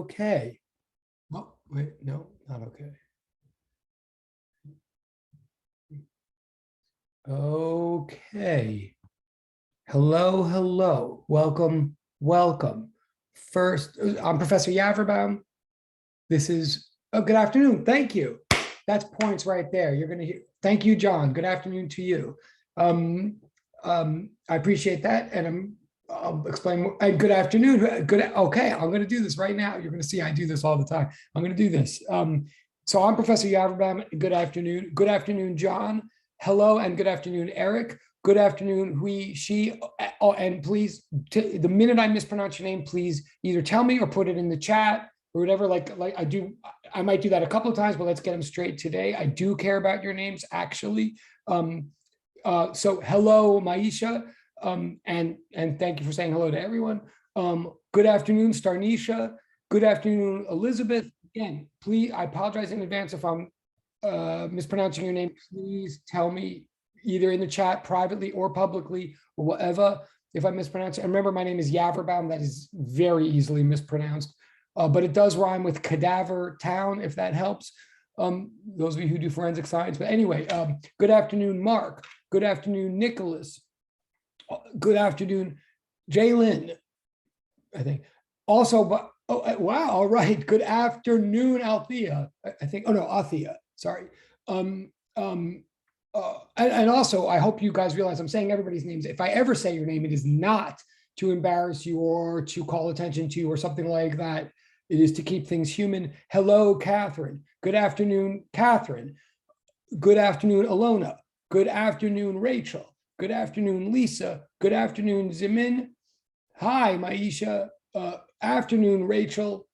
okay. Oh, wait, no, not okay. Okay. Hello, hello. Welcome, welcome. First, I'm Professor Yaverbaum. This is, oh, good afternoon. Thank you. That's points right there. You're going to hear. Thank you, John. Good afternoon to you. I appreciate that. And I'll explain more. And good afternoon. Good. Okay. I'm going to do this right now. You're going to see I do this all the time. I'm going to do this. So I'm Professor Yaverbaum. Good afternoon. Good afternoon, John. Hello and good afternoon, Eric. Good afternoon, she, and please, the minute I mispronounce your name, please either tell me or put it in the chat or whatever. Like I might do that a couple of times, but let's get them straight today. I do care about your names, actually. So hello, Maisha, and thank you for saying hello to everyone. Good afternoon, Starnisha. Good afternoon, Elizabeth. Again, please, I apologize in advance if I'm mispronouncing your name. Please tell me either in the chat privately or publicly or whatever if I mispronounce it. And remember, my name is Yaverbaum. That is very easily mispronounced, but it does rhyme with cadaver town, if that helps. Those of you who do forensic science. But anyway, good afternoon, Mark. Good afternoon, Nicholas. Good afternoon, Jalen, I think. Also, but oh wow, all right. Good afternoon, Althea. I think. Oh no, Althea. Sorry. And also, I hope you guys realize I'm saying everybody's names. If I ever say your name, it is not to embarrass you or to call attention to you or something like that. It is to keep things human. Hello, Catherine. Good afternoon, Catherine. Good afternoon, Alona. Good afternoon, Rachel. Good afternoon, Lisa. Good afternoon, Zimin. Hi, Maisha. Afternoon, Rachel.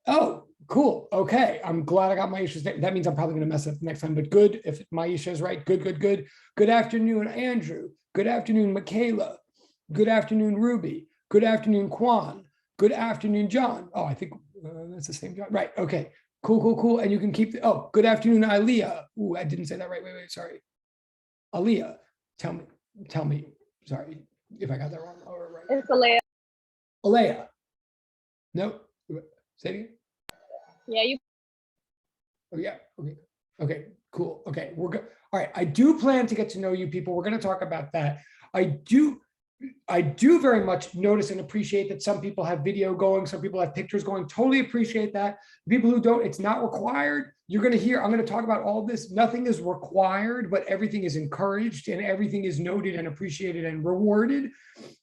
Oh, cool. Okay. I'm glad I got Maisha's name. That means I'm probably going to mess up next time, but good. If Maisha is right, good, good, good. Good afternoon, Andrew. Good afternoon, Michaela. Good afternoon, Ruby. Good afternoon, Kwan. Good afternoon, John. Oh, I think that's the same John. Right. Okay. Cool, cool, cool. And you can keep, oh, good afternoon, Aliyah. Ooh, I didn't say that right. Wait, sorry. Aliyah, tell me, sorry if I got that wrong. Oh, right. It's Alea. Alea. No, say it again. Yeah, you. Oh, yeah. Okay. Okay. Cool. Okay. We're good. All right. I do plan to get to know you people. We're going to talk about that. I do very much notice and appreciate that some people have video going, some people have pictures going. Totally appreciate that. People who don't, it's not required. You're going to hear, I'm going to talk about all this. Nothing is required, but everything is encouraged and everything is noted and appreciated and rewarded.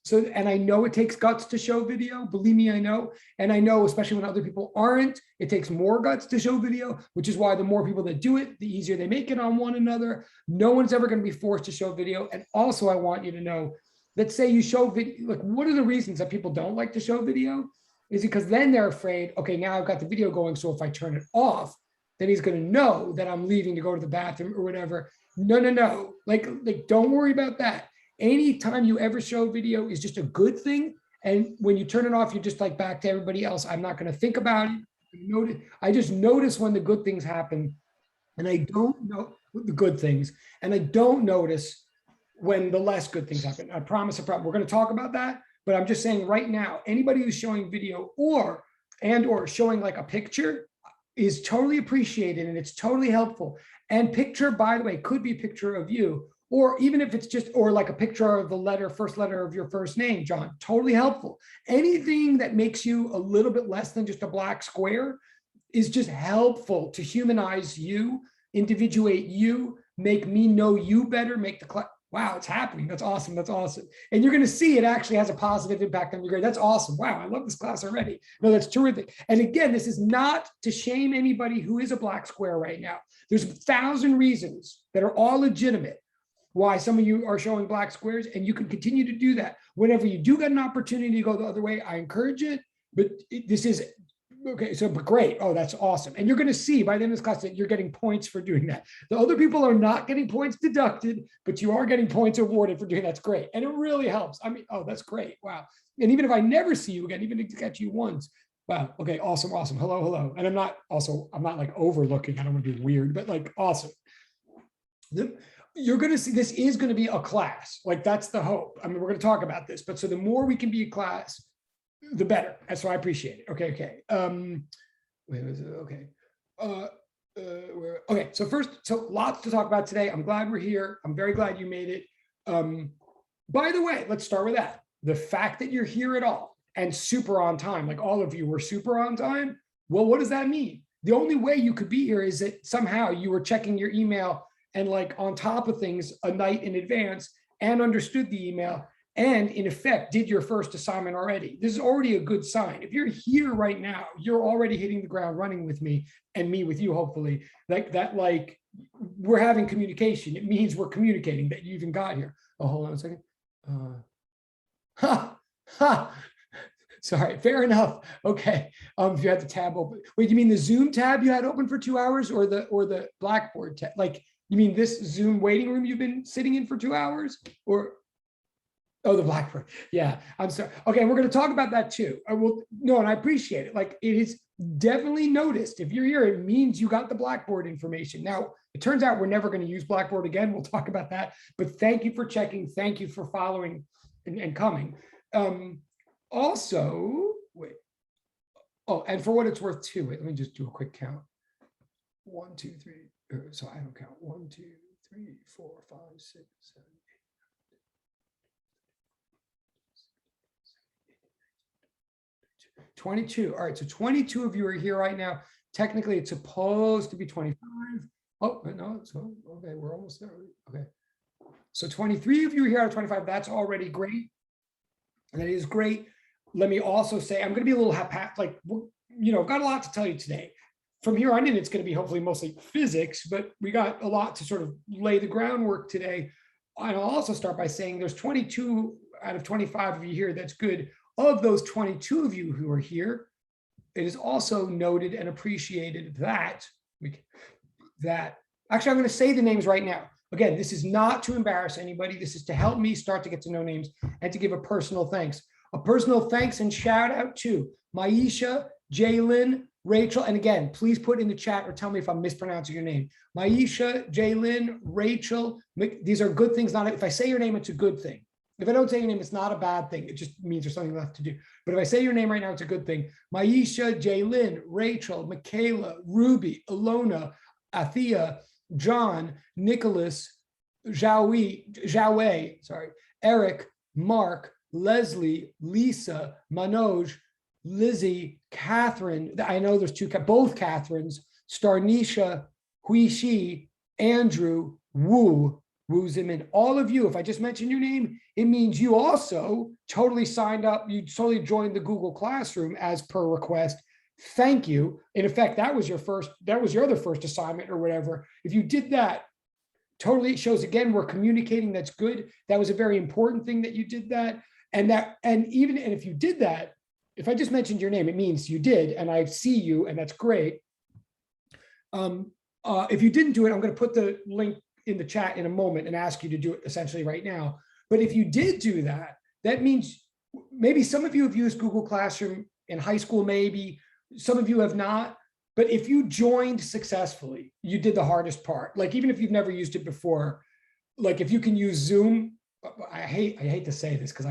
So, and I know it takes guts to show video. Believe me, I know. And I know, especially when other people aren't, it takes more guts to show video, which is why the more people that do it, the easier they make it on one another. No one's ever going to be forced to show video. And also, I want you to know, let's say you show video, like what are the reasons that people don't like to show video? Is it because then they're afraid, okay, now I've got the video going, so if I turn it off, then he's going to know that I'm leaving to go to the bathroom or whatever. No. Like don't worry about that. Anytime you ever show video is just a good thing. And when you turn it off, you're just like back to everybody else. I'm not going to think about it. I just notice when the good things happen, and I don't know the good things, and I don't notice when the less good things happen. I promise. We're going to talk about that, but I'm just saying right now, anybody who's showing video or showing like a picture is totally appreciated and it's totally helpful. And picture, by the way, could be a picture of you, or even if it's just, or like a picture of the first letter of your first name, John, totally helpful. Anything that makes you a little bit less than just a black square is just helpful to humanize you, individuate you, make me know you better, make the class. Wow, it's happening. That's awesome. That's awesome. And you're going to see it actually has a positive impact on your grade. That's awesome. Wow, I love this class already. No, that's terrific. And again, this is not to shame anybody who is a black square right now. There's 1,000 reasons that are all legitimate why some of you are showing black squares, and you can continue to do that. Whenever you do get an opportunity to go the other way, I encourage it. But this is okay, so but great. Oh, that's awesome. And you're going to see by the end of this class that you're getting points for doing that. The other people are not getting points deducted, but you are getting points awarded for doing that's great. And it really helps. I mean, oh, that's great. Wow. And even if I never see you again, even to catch you once. Wow. Okay. Awesome. Awesome. Hello. Hello. And I'm not like overlooking. I don't want to be weird, but like awesome. You're going to see this is going to be a class. Like that's the hope. I mean, we're going to talk about this, but so the more we can be a class, the better. And so I appreciate it. Okay, okay. Wait, was it? Okay. Okay, so first, so lots to talk about today. I'm glad we're here. I'm very glad you made it. By the way, let's start with that. The fact that you're here at all and super on time, like all of you were super on time. Well, what does that mean? The only way you could be here is that somehow you were checking your email and like on top of things a night in advance and understood the email and in effect did your first assignment already. This is already a good sign. If you're here right now, you're already hitting the ground running with me and me with you, hopefully. Like that, like we're having communication. It means we're communicating that you even got here. Oh, hold on a second. Sorry, fair enough. Okay. If you had the tab open. Wait, you mean the Zoom tab you had open for 2 hours or the Blackboard tab? Like, you mean this Zoom waiting room you've been sitting in for 2 hours? Or oh, the Blackboard. Yeah, I'm sorry. Okay, we're going to talk about that too. I will. No, and I appreciate it. Like it is definitely noticed. If you're here, it means you got the Blackboard information. Now, it turns out we're never going to use Blackboard again. We'll talk about that. But thank you for checking. Thank you for following and coming. Also, wait. Oh, and for what it's worth too, wait, let me just do a quick count. 1, 2, 3. So I don't count. 1, 2, 3, 4, 5, 6, 7, 8. 22. All right, so 22 of you are here right now. Technically, it's supposed to be 25. Oh, no, so okay, we're almost there. Okay. So 23 of you are here out of 25. That's already great. And that is great. Let me also say, I'm going to be a little like, you know, got a lot to tell you today. From here on in, it's going to be hopefully mostly physics, but we got a lot to sort of lay the groundwork today. And I'll also start by saying there's 22 out of 25 of you here. That's good. Of those 22 of you who are here, it is also noted and appreciated that actually, I'm going to say the names right now. Again, this is not to embarrass anybody. This is to help me start to get to know names and to give a personal thanks. A personal thanks and shout out to Maisha, Jaylin, Rachel, and again, please put in the chat or tell me if I'm mispronouncing your name. Maisha, Jaylin, Rachel, these are good things. Not if I say your name, it's a good thing. If I don't say your name, it's not a bad thing. It just means there's something left to do. But if I say your name right now, it's a good thing. Maisha, Jaylin, Rachel, Michaela, Ruby, Alona, Athea, John, Nicholas, Zhaowei, sorry, Eric, Mark, Leslie, Lisa, Manoj, Lizzie, Catherine. I know there's both Catherines, Starnisha, Huishi, Andrew, Wu Zimin. All of you, if I just mentioned your name, it means you also totally signed up. You totally joined the Google Classroom as per request. Thank you. In effect, that was your other first assignment or whatever. If you did that, totally shows again, we're communicating. That's good. That was a very important thing that you did that. And if you did that, if I just mentioned your name, it means you did, and I see you, and that's great. If you didn't do it, I'm going to put the link in the chat in a moment and ask you to do it essentially right now. But if you did do that, that means maybe some of you have used Google Classroom in high school, maybe some of you have not. But if you joined successfully, you did the hardest part. Like even if you've never used it before, like if you can use Zoom, I hate to say this because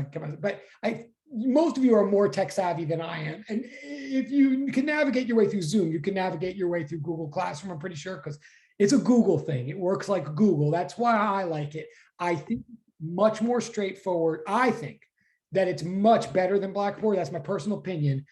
most of you are more tech savvy than I am. And if you can navigate your way through Zoom, you can navigate your way through Google Classroom, I'm pretty sure, because it's a Google thing. It works like Google. That's why I like it. I think much more straightforward. I think that it's much better than Blackboard. That's my personal opinion.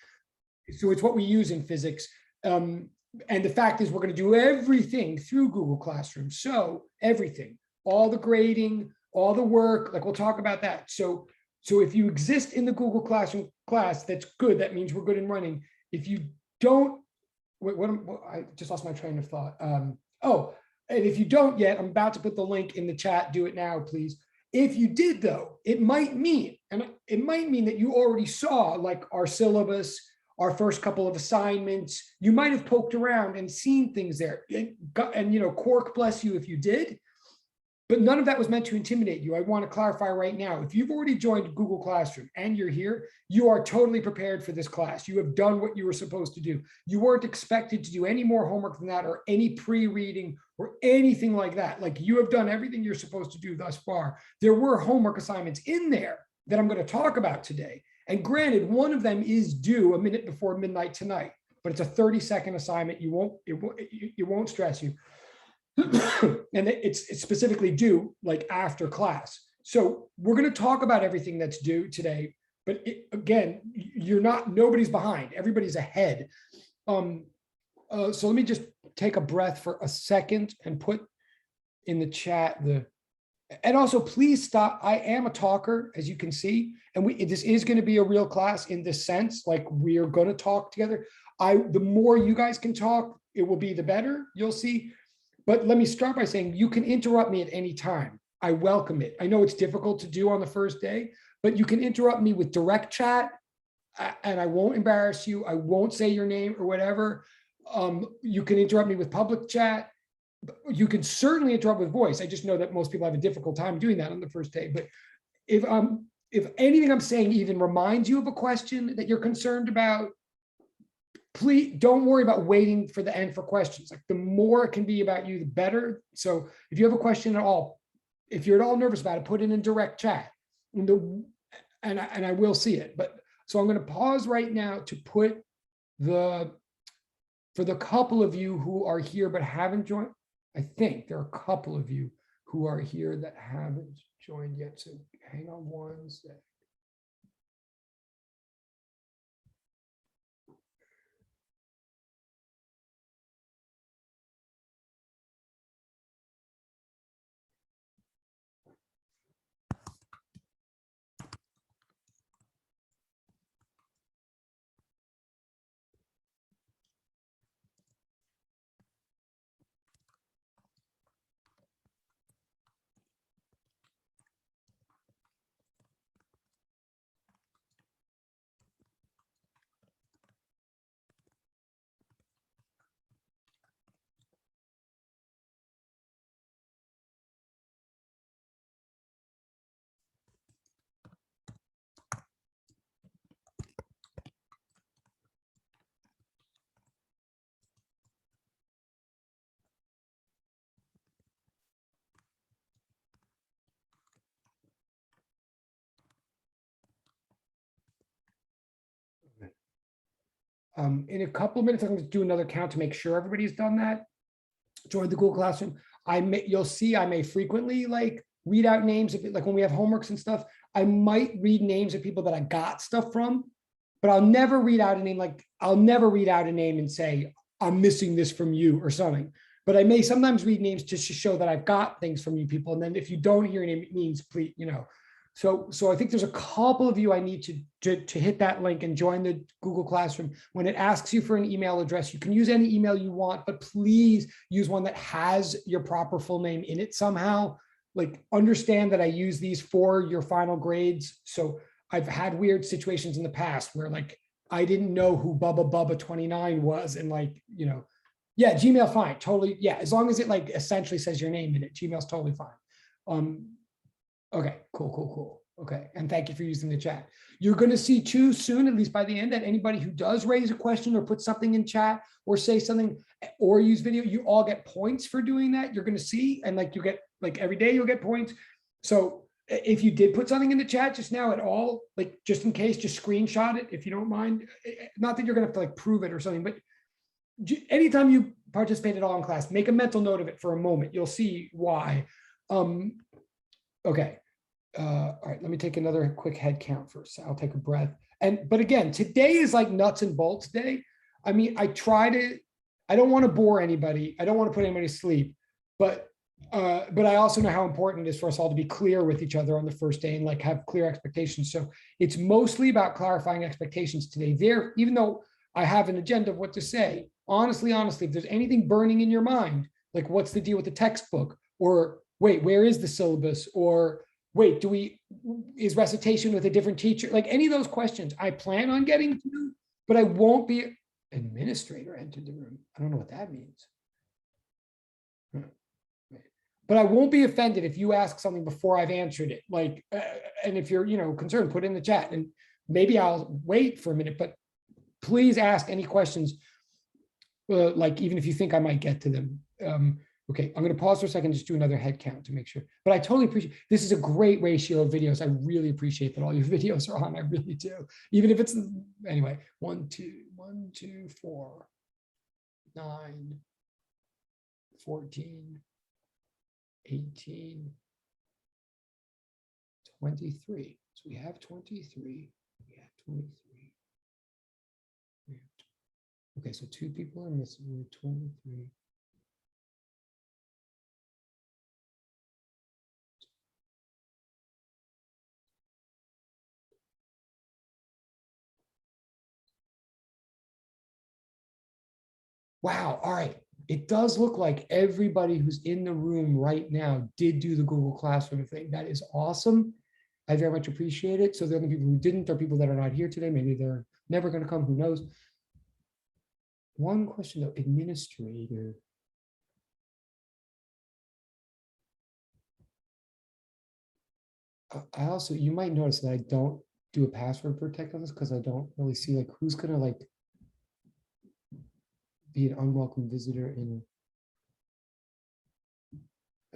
So it's what we use in physics. And the fact is we're going to do everything through Google Classroom. So everything, all the grading, all the work, like we'll talk about that. So if you exist in the Google Classroom class, that's good. That means we're good and running. If you don't, I just lost my train of thought. And if you don't yet, I'm about to put the link in the chat. Do it now, please. If you did though, it might mean that you already saw like our syllabus, our first couple of assignments. You might have poked around and seen things there. And you know, Quark bless you if you did. But none of that was meant to intimidate you. I want to clarify right now. If you've already joined Google Classroom and you're here, you are totally prepared for this class. You have done what you were supposed to do. You weren't expected to do any more homework than that or any pre-reading or anything like that. Like you have done everything you're supposed to do thus far. There were homework assignments in there that I'm going to talk about today. And granted, one of them is due a minute before midnight tonight, but it's a 30-second assignment. It won't stress you. And it's specifically due like after class. So we're going to talk about everything that's due today, but again, nobody's behind, everybody's ahead. So let me just take a breath for a second and put in the chat and also please stop. I am a talker, as you can see, and this is going to be a real class in this sense, like we are going to talk together. The more you guys can talk, it will be the better, you'll see. But let me start by saying you can interrupt me at any time. I welcome it. I know it's difficult to do on the first day, but you can interrupt me with direct chat and I won't embarrass you. I won't say your name or whatever. You can interrupt me with public chat. You can certainly interrupt with voice. I just know that most people have a difficult time doing that on the first day. But if anything I'm saying even reminds you of a question that you're concerned about, please don't worry about waiting for the end for questions. Like the more it can be about you, the better. So if you have a question at all, if you're at all nervous about it, put it in direct chat. And I will see it. But so I'm going to pause right now to put for the couple of you who are here but haven't joined. I think there are a couple of you who are here that haven't joined yet. So hang on one sec. In a couple of minutes, I'm going to do another count to make sure everybody's done that. Join the Google Classroom. You'll see I may frequently like read out names of it, like when we have homeworks and stuff. I might read names of people that I got stuff from, but I'll never read out a name. Like I'll never read out a name and say I'm missing this from you or something. But I may sometimes read names just to show that I've got things from you people. And then if you don't hear a name, it means please, So I think there's a couple of you I need to hit that link and join the Google Classroom. When it asks you for an email address, you can use any email you want, but please use one that has your proper full name in it somehow. Like understand that I use these for your final grades. So I've had weird situations in the past where like I didn't know who Bubba 29 was, and like, yeah, Gmail fine, totally, yeah, as long as it like essentially says your name in it, Gmail's totally fine. Okay, cool. Okay, and thank you for using the chat. You're going to see too soon, at least by the end, that anybody who does raise a question or put something in chat or say something or use video, you all get points for doing that. You're going to see, and like you get like every day you'll get points. So if you did put something in the chat just now at all, like just in case, just screenshot it if you don't mind. Not that you're going to have to like prove it or something, but anytime you participate at all in class, make a mental note of it for a moment. You'll see why. Okay. All right, let me take another quick head count first. I'll take a breath. But again, today is like nuts and bolts day. I mean, I don't want to bore anybody. I don't want to put anybody to sleep, but I also know how important it is for us all to be clear with each other on the first day and like have clear expectations. So it's mostly about clarifying expectations today. Even though I have an agenda of what to say, honestly, if there's anything burning in your mind, like what's the deal with the textbook, or wait, where is the syllabus, or wait, is recitation with a different teacher? Like any of those questions I plan on getting to, but I won't be. Administrator entered the room. I don't know what that means. But I won't be offended if you ask something before I've answered it. Like, and if you're, concerned, put it in the chat and maybe I'll wait for a minute, but please ask any questions. Like, even if you think I might get to them. Okay, I'm going to pause for a second, just do another head count to make sure. But I totally appreciate, this is a great ratio of videos. I really appreciate that all your videos are on. I really do. Even if it's, anyway, 1, 2, 4, 9, 14, 18, 23. So we have 23. We have 23. Okay, so 2 people are missing. We have 23. Wow. All right. It does look like everybody who's in the room right now did do the Google Classroom thing. That is awesome. I very much appreciate it. So the only people who didn't are people that are not here today. Maybe they're never going to come. Who knows? One question though, administrator. I also, you might notice that I don't do a password protect on this because I don't really see like who's going to like be an unwelcome visitor in.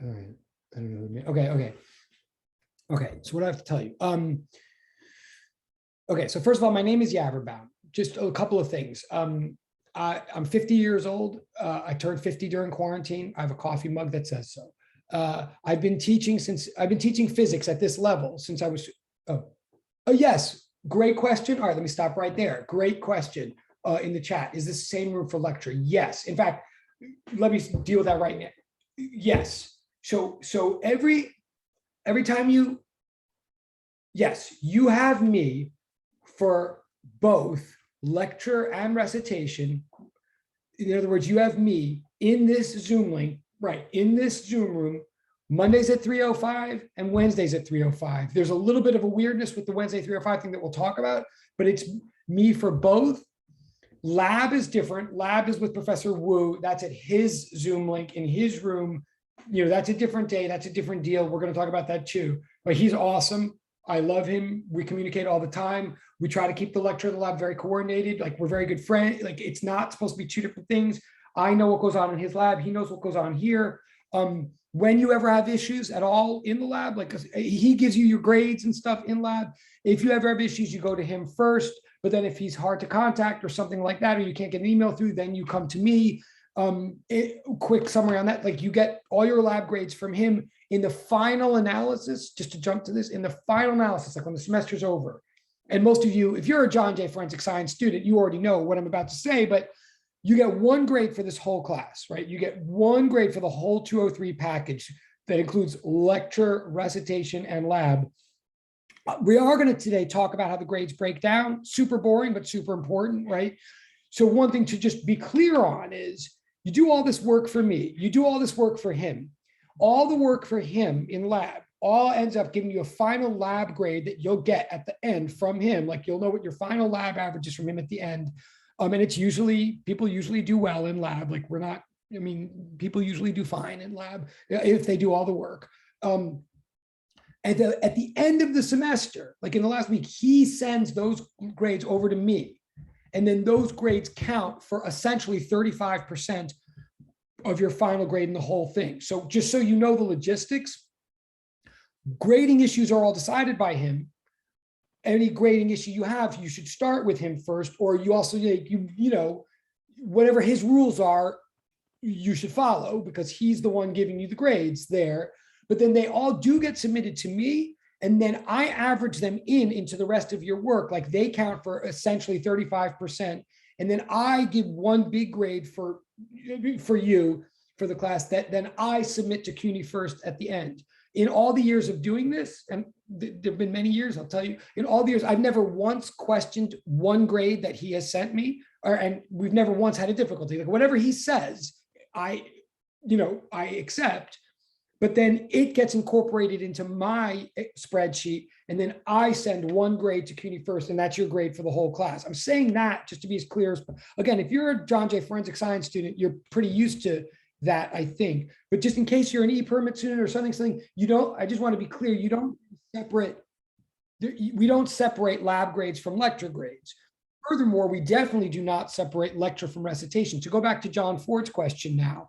All right. I don't know. Okay. So what I have to tell you. Okay. So first of all, my name is Yaverbaum. Just a couple of things. I'm 50 years old. I turned 50 during quarantine. I have a coffee mug that says so. I've been teaching physics at this level since I was, oh yes, great question. All right, let me stop right there. Great question in the chat. Is this the same room for lecture? Yes. In fact, let me deal with that right now. Yes. So every time yes, you have me for both lecture and recitation. In other words, you have me in this Zoom link, right, in this Zoom room, Mondays at 3:05 and Wednesdays at 3:05. There's a little bit of a weirdness with the Wednesday 3:05 thing that we'll talk about, but it's me for both. Lab is different. Lab is with Professor Wu. That's at his Zoom link in his room. You know, that's a different day. That's a different deal. We're going to talk about that too. But he's awesome. I love him. We communicate all the time. We try to keep the lecture and the lab very coordinated. Like we're very good friends. Like it's not supposed to be 2 different things. I know what goes on in his lab. He knows what goes on here. When you ever have issues at all in the lab, like he gives you your grades and stuff in lab. If you ever have issues, you go to him first. But then if he's hard to contact or something like that, or you can't get an email through, then you come to me. Quick summary on that, like you get all your lab grades from him in the final analysis, just to jump to this, in the final analysis, like when the semester's over. And most of you, if you're a John Jay Forensic Science student, you already know what I'm about to say, but you get 1 grade for this whole class, right? You get 1 grade for the whole 203 package that includes lecture, recitation, and lab. We are going to today talk about how the grades break down. Super boring, but super important, right? So one thing to just be clear on is you do all this work for me. You do all this work for him. All the work for him in lab all ends up giving you a final lab grade that you'll get at the end from him. Like you'll know what your final lab average is from him at the end. And it's usually, people usually do well in lab. Like we're not, I mean, people usually do fine in lab if they do all the work. At the end of the semester, like in the last week, he sends those grades over to me. And then those grades count for essentially 35% of your final grade in the whole thing. So just so you know the logistics, grading issues are all decided by him. Any grading issue you have, you should start with him first, or you also, you know, whatever his rules are, you should follow because he's the one giving you the grades there. But then they all do get submitted to me. And then I average them into the rest of your work. Like they count for essentially 35%. And then I give 1 big grade for you, for the class that then I submit to CUNY first at the end. In all the years of doing this, and there've been many years, I'll tell you, in all the years, I've never once questioned 1 grade that he has sent me, and we've never once had a difficulty. Like whatever he says, I accept. But then it gets incorporated into my spreadsheet. And then I send 1 grade to CUNY first, and that's your grade for the whole class. I'm saying that just to be as clear as, again, if you're a John Jay Forensic Science student, you're pretty used to that, I think. But just in case you're an e-permit student or something, you don't, I just want to be clear, you don't separate, we don't separate lab grades from lecture grades. Furthermore, we definitely do not separate lecture from recitation. To go back to John Ford's question now,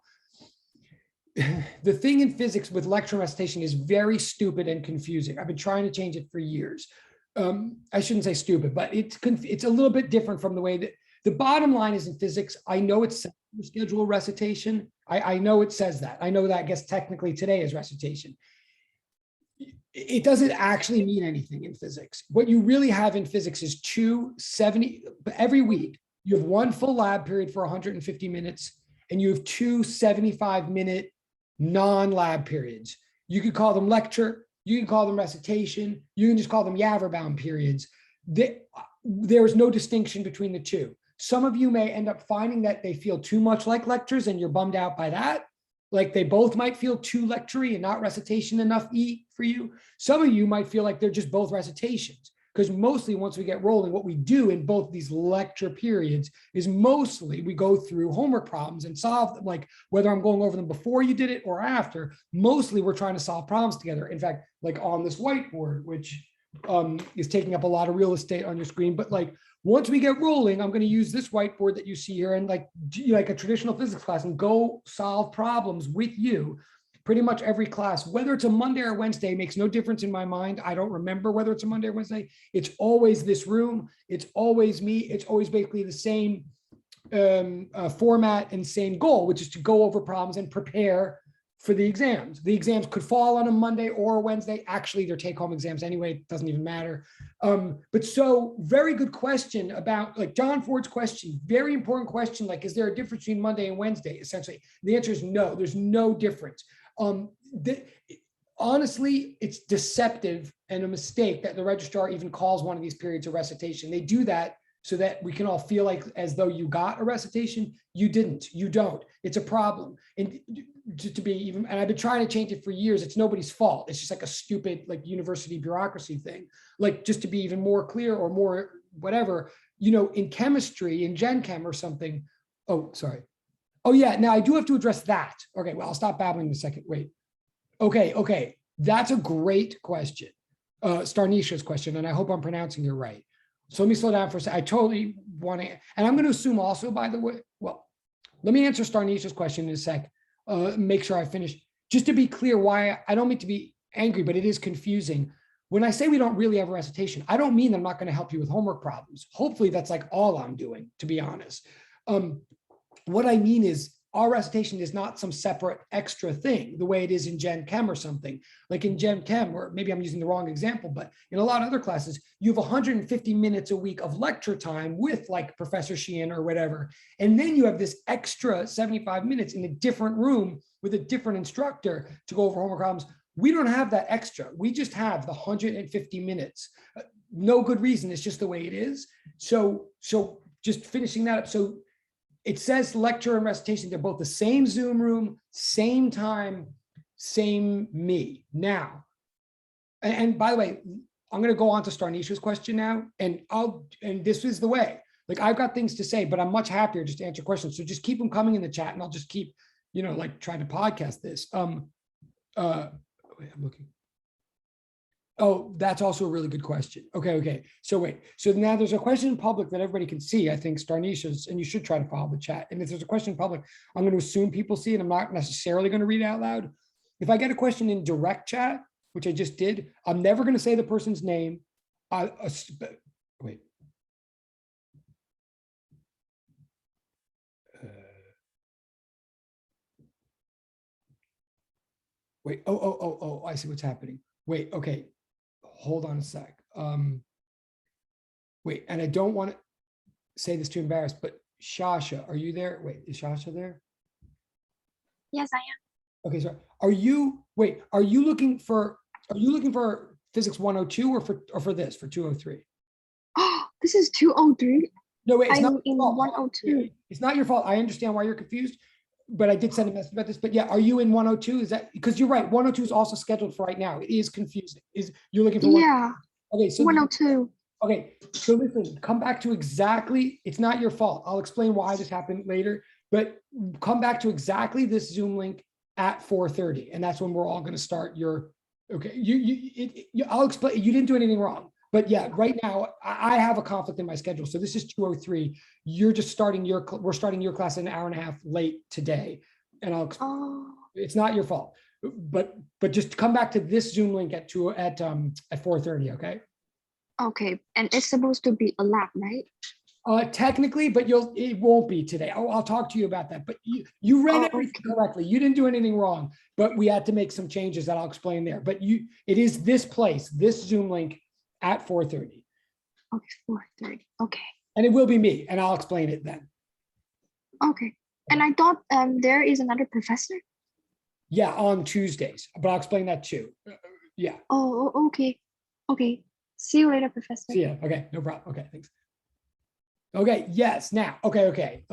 the thing in physics with lecture recitation is very stupid and confusing. I've been trying to change it for years. I shouldn't say stupid, but it's a little bit different from the way that the bottom line is in physics. I know it's schedule recitation. I know it says that. I know that I guess technically today is recitation. It doesn't actually mean anything in physics. What you really have in physics is 270 every week. You have one full lab period for 150 minutes, and you have 2 75-minute non-lab periods. You could call them lecture, you can call them recitation, you can just call them Yaver-bound periods. There is no distinction between the two. Some of you may end up finding that they feel too much like lectures and you're bummed out by that. Like they both might feel too lectury and not recitation enough E for you. Some of you might feel like they're just both recitations, because mostly once we get rolling, what we do in both these lecture periods is mostly we go through homework problems and solve them, like whether I'm going over them before you did it or after, mostly we're trying to solve problems together. In fact, like on this whiteboard, which is taking up a lot of real estate on your screen, but like once we get rolling, I'm going to use this whiteboard that you see here and like a traditional physics class and go solve problems with you. Pretty much every class, whether it's a Monday or Wednesday, makes no difference in my mind. I don't remember whether it's a Monday or Wednesday. It's always this room. It's always me. It's always basically the same format and same goal, which is to go over problems and prepare for the exams. The exams could fall on a Monday or a Wednesday. Actually, they're take-home exams anyway. It doesn't even matter. But so very good question about like John Ford's question, very important question. Like, is there a difference between Monday and Wednesday? Essentially, the answer is no, there's no difference. Honestly, it's deceptive and a mistake that the registrar even calls one of these periods a recitation. They do that so that we can all feel like as though you got a recitation. You didn't, you don't. It's a problem. And just to be even, and I've been trying to change it for years. It's nobody's fault. It's just like a stupid like university bureaucracy thing. Like just to be even more clear or more whatever, in chemistry, in Gen Chem or something. Oh, sorry. Oh yeah, now I do have to address that. Okay, well, I'll stop babbling in a second. Wait. Okay. That's a great question. Starnisha's question, and I hope I'm pronouncing it right. So let me slow down for a second. I totally want to, and I'm going to assume also, by the way, well, let me answer Starnisha's question in a sec. Make sure I finish. Just to be clear why, I don't mean to be angry, but it is confusing. When I say we don't really have a recitation, I don't mean I'm not going to help you with homework problems. Hopefully that's like all I'm doing, to be honest. What I mean is our recitation is not some separate extra thing, the way it is in Gen Chem or something. Like in Gen Chem, or maybe I'm using the wrong example, but in a lot of other classes, you have 150 minutes a week of lecture time with like Professor Sheehan or whatever. And then you have this extra 75 minutes in a different room with a different instructor to go over homework problems. We don't have that extra. We just have the 150 minutes. No good reason. It's just the way it is. So just finishing that up. So it says lecture and recitation. They're both the same Zoom room, same time, same me. Now, and by the way, I'm going to go on to Starnisha's question now, and this is the way. Like I've got things to say, but I'm much happier just to answer questions. So just keep them coming in the chat, and I'll just keep, like trying to podcast this. Wait, I'm looking. Oh, that's also a really good question. Okay. So wait, so now there's a question in public that everybody can see, I think Starnisha's, and you should try to follow the chat. And if there's a question in public, I'm going to assume people see it. I'm not necessarily going to read it out loud. If I get a question in direct chat, which I just did, I'm never going to say the person's name. Wait. Wait, oh, I see what's happening. Wait, okay. Hold on a sec. Wait, and I don't want to say this to embarrass, but Shasha, are you there? Wait, is Shasha there? Yes, I am. Okay, so are you looking for physics 102 or for this, for 203? Oh, this is 203. No, wait, it's I'm not in 102. It's not your fault. I understand why you're confused, but I did send a message about this. But yeah, are you in 102? Is that because you're right? 102 is also scheduled for right now. It is confusing. Is you're looking for Yeah. Okay, so 102. Okay, so listen, come back to exactly, it's not your fault. I'll explain why this happened later, but come back to exactly this Zoom link at 4:30. And that's when we're all going to start your, okay, I'll explain, you didn't do anything wrong. But yeah, right now I have a conflict in my schedule. So this is 2:03. You're just starting we're starting your class an hour and a half late today. And I'll explain. Oh. It's not your fault. But just come back to this Zoom link at 4:30, okay? Okay, and it's supposed to be a lab, right? Technically, but it won't be today. I'll talk to you about that. But you ran Oh, everything okay. correctly. You didn't do anything wrong, but we had to make some changes that I'll explain there. But it is this place, this Zoom link at 4:30. Okay, 4:30. Okay. And it will be me, and I'll explain it then. Okay. And I thought there is another professor. Yeah, on Tuesdays, but I'll explain that too. Yeah. Oh, okay. Okay. See you later, Professor. See ya. Okay, no problem. Okay, thanks. Okay, yes, now, okay.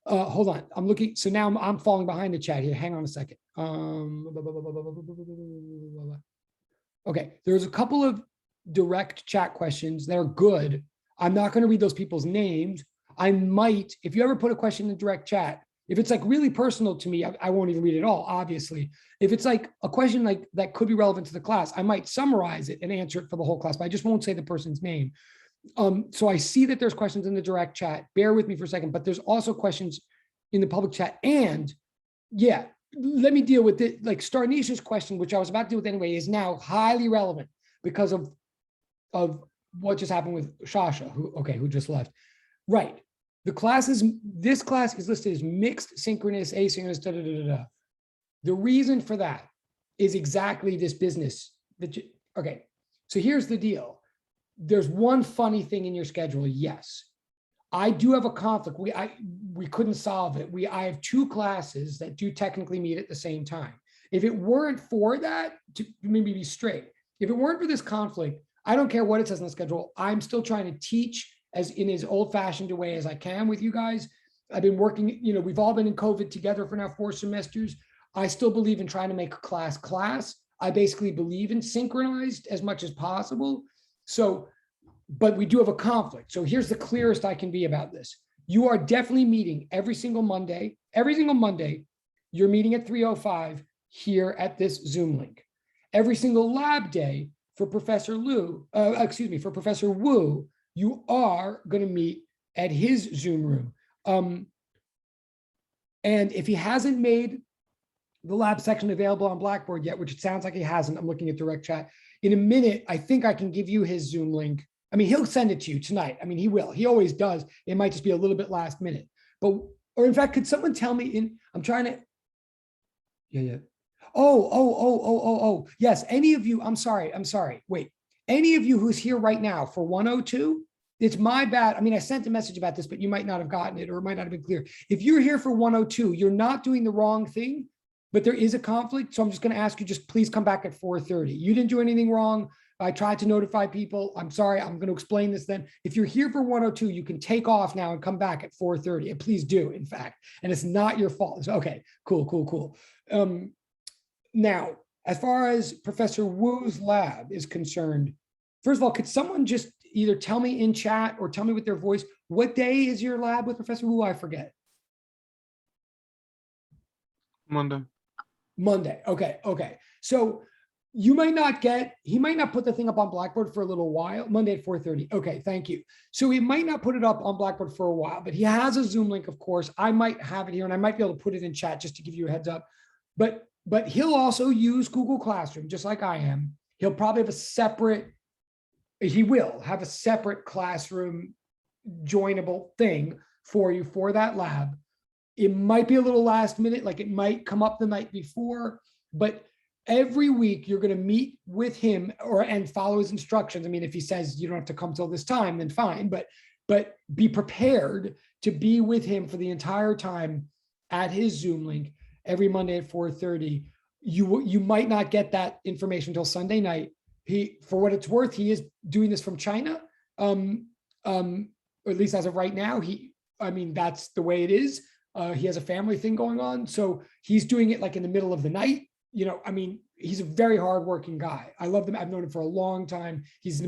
Hold on, I'm looking, so now I'm falling behind the chat here. Hang on a second. Okay, there's a couple of direct chat questions that are good. I'm not going to read those people's names. I might, if you ever put a question in direct chat, if it's like really personal to me, I won't even read it all, obviously. If it's like a question like that could be relevant to the class, I might summarize it and answer it for the whole class, but I just won't say the person's name. So I see that there's questions in the direct chat. Bear with me for a second, but there's also questions in the public chat. And yeah, let me deal with it. Like Starnisha's question, which I was about to deal with anyway, is now highly relevant because of what just happened with Shasha, who just left. Right. This class is listed as mixed, synchronous, asynchronous, da, da, da, da, da. The reason for that is exactly this business. Okay, so here's the deal. There's one funny thing in your schedule. Yes, I do have a conflict. We couldn't solve it. I have two classes that do technically meet at the same time. If it weren't for that, to maybe be straight, if it weren't for this conflict, I don't care what it says on the schedule. I'm still trying to teach in as old-fashioned a way as I can with you guys. I've been working, we've all been in COVID together for now 4 semesters. I still believe in trying to make a class. I basically believe in synchronized as much as possible. So, but we do have a conflict. So here's the clearest I can be about this. You are definitely meeting every single Monday. Every single Monday, you're meeting at 3:05 here at this Zoom link. Every single lab day for Professor for Professor Wu, you are going to meet at his Zoom room. And if he hasn't made the lab section available on Blackboard yet, which it sounds like he hasn't, I'm looking at direct chat. In a minute, I think I can give you his Zoom link. I mean, he'll send it to you tonight. I mean, he will. He always does. It might just be a little bit last minute. Or in fact, could someone tell me I'm trying to, yeah. Oh. Yes, any of you, I'm sorry. Wait, any of you who's here right now for 102, it's my bad. I mean, I sent a message about this, but you might not have gotten it or it might not have been clear. If you're here for 102, you're not doing the wrong thing, but there is a conflict. So I'm just going to ask you, just please come back at 4:30. You didn't do anything wrong. I tried to notify people. I'm sorry. I'm going to explain this then. If you're here for 102, you can take off now and come back at 4:30. And please do, in fact. And it's not your fault. Okay, cool. Now, as far as Professor Wu's lab is concerned, first of all, could someone just either tell me in chat or tell me with their voice, what day is your lab with Professor Wu? I forget. Monday. Okay. So he might not put the thing up on Blackboard for a little while. Monday at 4:30. Okay, thank you. So he might not put it up on Blackboard for a while, but he has a Zoom link, of course. I might have it here and I might be able to put it in chat just to give you a heads up. But he'll also use Google Classroom, just like I am. He will have a separate classroom joinable thing for you for that lab. It might be a little last minute, like it might come up the night before, but every week you're going to meet with him and follow his instructions. I mean, if he says you don't have to come till this time, then fine, but be prepared to be with him for the entire time at his Zoom link every Monday at 4:30. You might not get that information until Sunday night. For what it's worth, he is doing this from China, or at least as of right now. That's the way it is. He has a family thing going on, so he's doing it like in the middle of the night. He's a very hardworking guy. I love him. I've known him for a long time. He's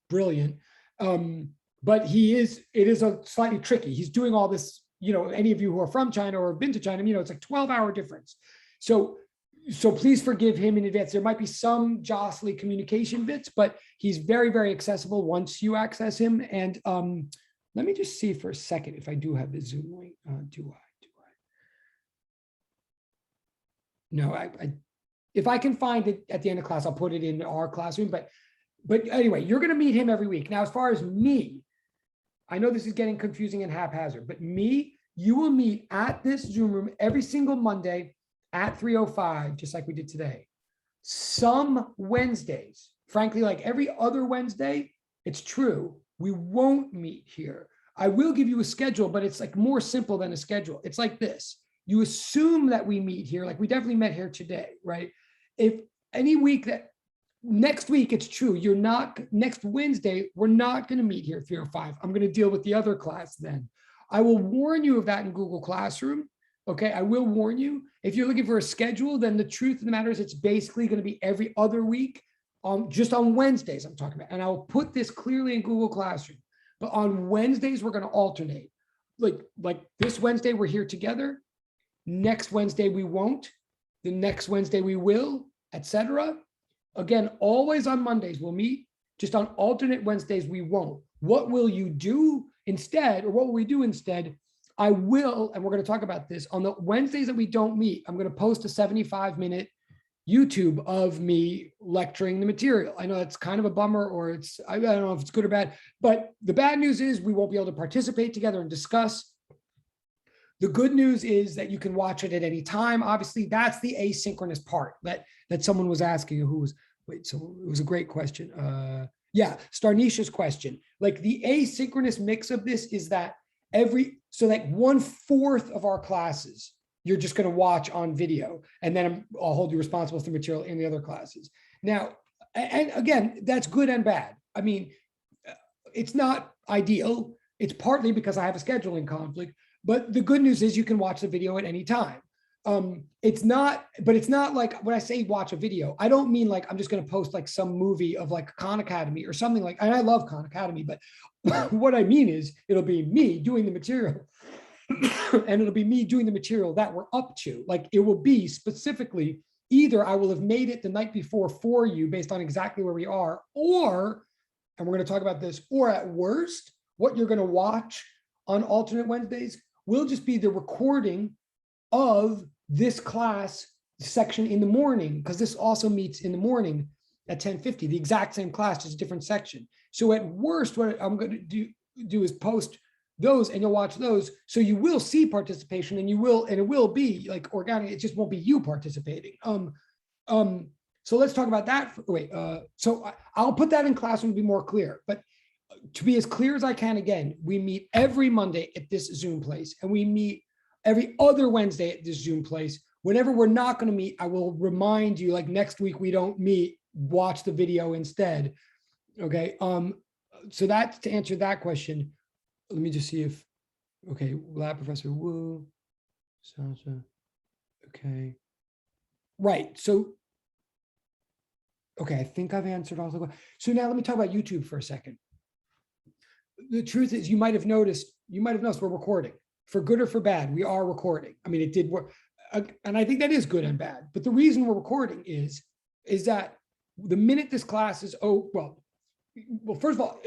brilliant. But it is a slightly tricky. He's doing all this, any of you who are from China or have been to China, it's like 12-hour difference. So please forgive him in advance. There might be some jostly communication bits, but he's very, very accessible once you access him. And let me just see for a second if I do have the Zoom link. Do I? No, if I can find it at the end of class, I'll put it in our classroom. But anyway, you're going to meet him every week. Now, as far as me, I know this is getting confusing and haphazard, but you will meet at this Zoom room every single Monday at 3:05, just like we did today. Some Wednesdays, frankly, like every other Wednesday, it's true, we won't meet here. I will give you a schedule, but it's like more simple than a schedule. It's like this. You assume that we meet here, like we definitely met here today, right? If any week that next week, it's true, you're not, next Wednesday, we're not going to meet here at 3:05. I'm going to deal with the other class then. I will warn you of that in Google Classroom. Okay, I will warn you. If you're looking for a schedule, then the truth of the matter is it's basically going to be every other week, just on Wednesdays I'm talking about. And I'll put this clearly in Google Classroom. But on Wednesdays, we're going to alternate. Like this Wednesday, we're here together. Next Wednesday, we won't. The next Wednesday, we will, etc. Again, always on Mondays, we'll meet. Just on alternate Wednesdays, we won't. What will you do instead, or what will we do instead? I will, and we're going to talk about this, on the Wednesdays that we don't meet, I'm going to post a 75-minute YouTube of me lecturing the material. I know it's kind of a bummer, or I don't know if it's good or bad, but the bad news is we won't be able to participate together and discuss. The good news is that you can watch it at any time. Obviously, that's the asynchronous part that someone was asking. So it was a great question. Yeah, Starnisha's question. Like the asynchronous mix of this is that so like 1/4 of our classes, you're just going to watch on video, and then I'll hold you responsible for the material in the other classes. Now, and again, that's good and bad. I mean, it's not ideal. It's partly because I have a scheduling conflict, but the good news is you can watch the video at any time. It's not like when I say watch a video, I don't mean like I'm just going to post like some movie of like Khan Academy or something like, and I love Khan Academy, but what I mean is it'll be me doing the material and it'll be me doing the material that we're up to. Like it will be specifically either I will have made it the night before for you based on exactly where we are, or, and we're going to talk about this, or at worst, what you're going to watch on alternate Wednesdays will just be the recording of this class section in the morning, because this also meets in the morning at 10:50, the exact same class, just a different section. So at worst, what I'm going to do is post those, and you'll watch those. So you will see participation, and it will be like organic. It just won't be you participating. So let's talk about that. So I'll put that in classroom to be more clear, but to be as clear as I can, again, we meet every Monday at this Zoom place, and we meet every other Wednesday at this Zoom place. Whenever we're not going to meet, I will remind you, like next week we don't meet, watch the video instead. Okay. So that's to answer that question. Let me just see if, okay, lab professor Wu, Sasha, okay. Right. So, okay, I think I've answered all the questions. So now let me talk about YouTube for a second. The truth is, you might have noticed we're recording. For good or for bad, we are recording. I mean, it did work. And I think that is good and bad. But the reason we're recording is that the minute this class is, first of all,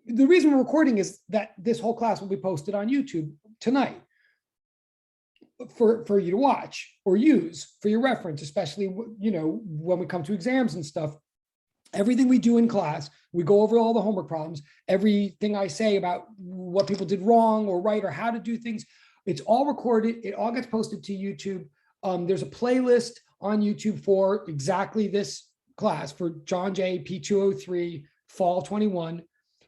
the reason we're recording is that this whole class will be posted on YouTube tonight for you to watch or use for your reference, especially, when we come to exams and stuff. Everything we do in class, we go over all the homework problems, everything I say about what people did wrong or right or how to do things, it's all recorded. It all gets posted to YouTube. There's a playlist on YouTube for exactly this class for John Jay P203 Fall 21.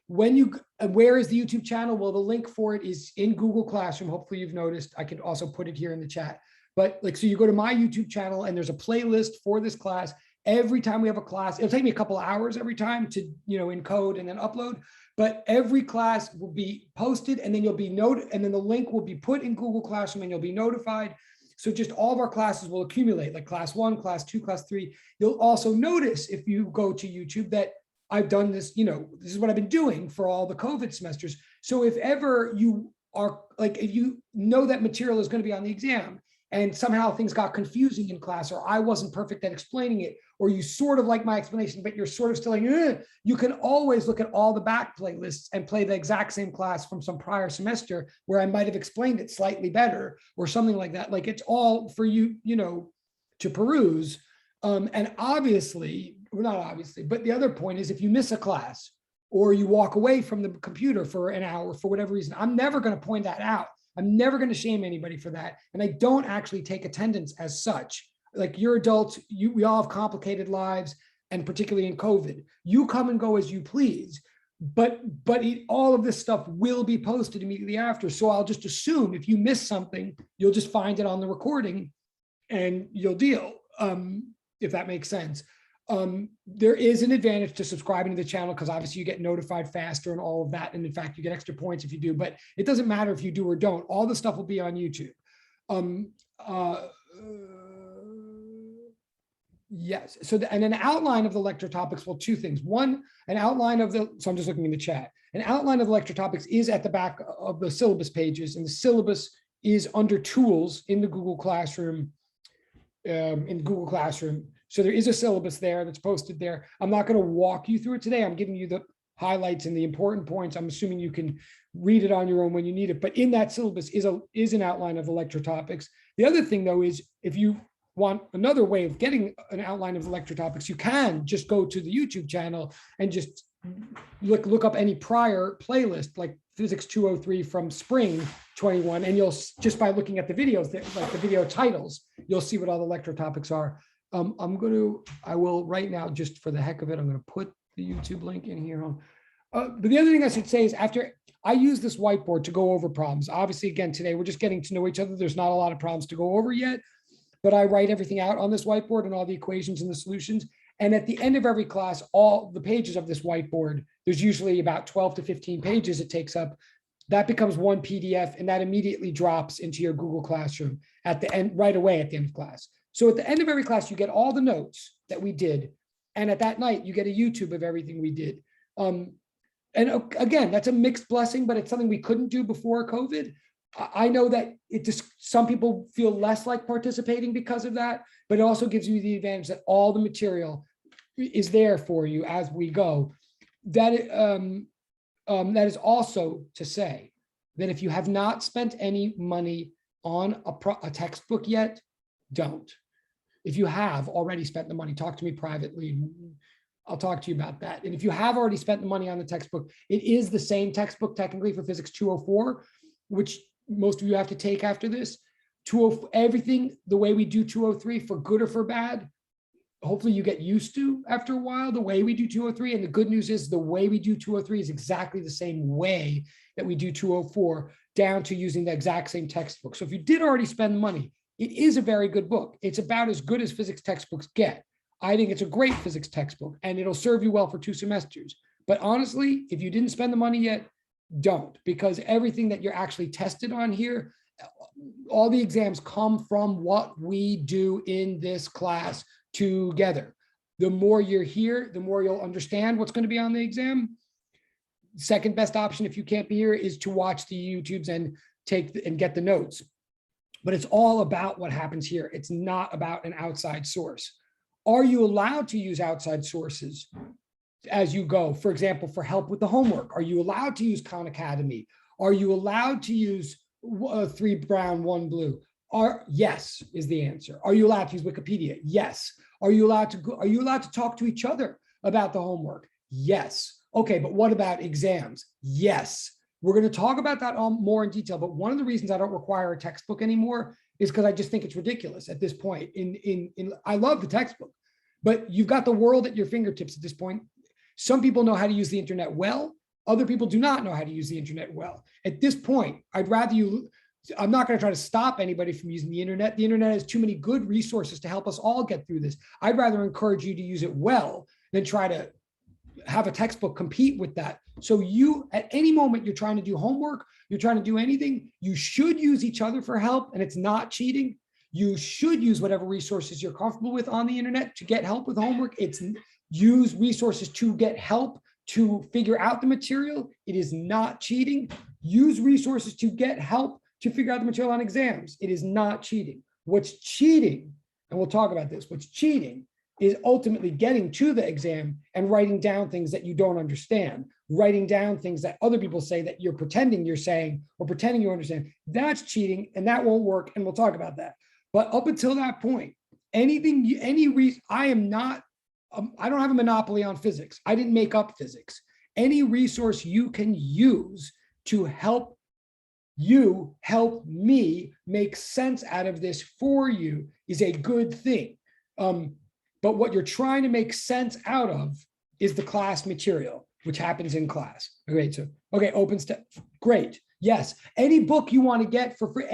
Where is the YouTube channel? Well, the link for it is in Google Classroom. Hopefully you've noticed. I could also put it here in the chat. But so you go to my YouTube channel and there's a playlist for this class. Every time we have a class, it'll take me a couple of hours every time to, encode and then upload, but every class will be posted, and then you'll be noted, and then the link will be put in Google Classroom and you'll be notified. So just all of our classes will accumulate, like class 1, class 2, class 3. You'll also notice if you go to YouTube that I've done this, this is what I've been doing for all the COVID semesters. So if ever you are like, if you know that material is going to be on the exam, and somehow things got confusing in class, or I wasn't perfect at explaining it, or you sort of like my explanation, but you're sort of still like, you can always look at all the back playlists and play the exact same class from some prior semester where I might have explained it slightly better or something like that. Like it's all for you, to peruse. And obviously, well, not obviously, but the other point is if you miss a class or you walk away from the computer for an hour for whatever reason, I'm never going to point that out. I'm never going to shame anybody for that. And I don't actually take attendance as such. Like you're adults, we all have complicated lives, and particularly in COVID, you come and go as you please. But all of this stuff will be posted immediately after. So I'll just assume if you miss something, you'll just find it on the recording and you'll deal, if that makes sense. There is an advantage to subscribing to the channel because obviously you get notified faster and all of that. And in fact, you get extra points if you do, but it doesn't matter if you do or don't. All the stuff will be on YouTube. Yes. So, and an outline of the lecture topics, well, two things. One, an outline of the, so I'm just looking in the chat. An outline of the lecture topics is at the back of the syllabus pages, and the syllabus is under tools in the Google Classroom, So there is a syllabus there that's posted there. I'm not going to walk you through it today. I'm giving you the highlights and the important points. I'm assuming you can read it on your own when you need it. But in that syllabus is an outline of the lecture topics. The other thing, though, is if you want another way of getting an outline of the lecture topics, you can just go to the YouTube channel and just look up any prior playlist, like Physics 203 from spring 21, and you'll just by looking at the videos, like the video titles, you'll see what all the lecture topics are. I will right now, just for the heck of it, I'm going to put the YouTube link in here. But the other thing I should say is after I use this whiteboard to go over problems, obviously, again, today we're just getting to know each other. There's not a lot of problems to go over yet, but I write everything out on this whiteboard and all the equations and the solutions. And at the end of every class, all the pages of this whiteboard, there's usually about 12 to 15 pages it takes up. That becomes one PDF, and that immediately drops into your Google Classroom at the end, right away at the end of class. So at the end of every class, you get all the notes that we did. And at that night, you get a YouTube of everything we did. And again, that's a mixed blessing, but it's something we couldn't do before COVID. I know that it just, some people feel less like participating because of that, but it also gives you the advantage that all the material is there for you as we go. That is also to say that if you have not spent any money on a textbook yet, don't. If you have already spent the money, talk to me privately. I'll talk to you about that. And if you have already spent the money on the textbook, it is the same textbook technically for Physics 204, which most of you have to take after this. Everything the way we do 203, for good or for bad, hopefully you get used to after a while the way we do 203. And the good news is the way we do 203 is exactly the same way that we do 204, down to using the exact same textbook. So if you did already spend the money, it is a very good book. It's about as good as physics textbooks get. I think it's a great physics textbook, and it'll serve you well for 2 semesters. But honestly, if you didn't spend the money yet, don't, because everything that you're actually tested on here, all the exams come from what we do in this class together. The more you're here, the more you'll understand what's going to be on the exam. Second best option, if you can't be here, is to watch the YouTubes and get the notes. But it's all about what happens here. It's not about an outside source. Are you allowed to use outside sources as you go? For example, for help with the homework, are you allowed to use Khan Academy? Are you allowed to use 3 brown, 1 blue? Yes is the answer. Are you allowed to use Wikipedia? Yes. Are you allowed to talk to each other about the homework? Yes. Okay, but what about exams? Yes. We're going to talk about that more in detail, but one of the reasons I don't require a textbook anymore is because I just think it's ridiculous at this point. I love the textbook, but you've got the world at your fingertips at this point. Some people know how to use the internet well. Other people do not know how to use the internet well. At this point, I'm not going to try to stop anybody from using the internet. The internet has too many good resources to help us all get through this. I'd rather encourage you to use it well than try to have a textbook compete with that. So you, at any moment you're trying to do homework, you're trying to do anything, you should use each other for help, and it's not cheating. You should use whatever resources you're comfortable with on the internet to get help with homework. It's use resources to get help to figure out the material. It is not cheating. Use resources to get help to figure out the material on exams. It is not cheating. What's cheating, and we'll talk about this, what's cheating is ultimately getting to the exam and writing down things that you don't understand, writing down things that other people say that you're pretending you're saying or pretending you understand. That's cheating, and that won't work, and we'll talk about that. But up until that point, anything, any reason, I am not, I don't have a monopoly on physics. I didn't make up physics. Any resource you can use to help you help me make sense out of this for you is a good thing. But what you're trying to make sense out of is the class material, which happens in class. Okay, so, okay, open step, great. Yes, any book you want to get for free,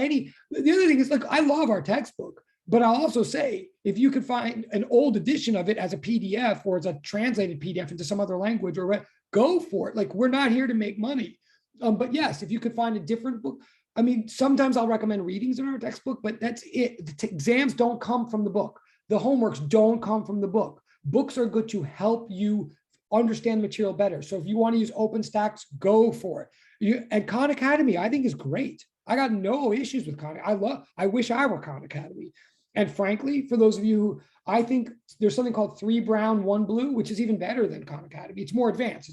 the other thing is, look, I love our textbook, but I'll also say, if you can find an old edition of it as a PDF or as a translated PDF into some other language, or go for it. Like, we're not here to make money. But yes, if you could find a different book, I mean, sometimes I'll recommend readings in our textbook, but that's it. The exams don't come from the book. The homeworks don't come from the book. Books are good to help you understand material better. So if you want to use OpenStax, go for it. And Khan Academy, I think, is great. I got no issues with Khan. I wish I were Khan Academy. And frankly, for those of you who, I think there's something called 3 brown, 1 blue, which is even better than Khan Academy. It's more advanced.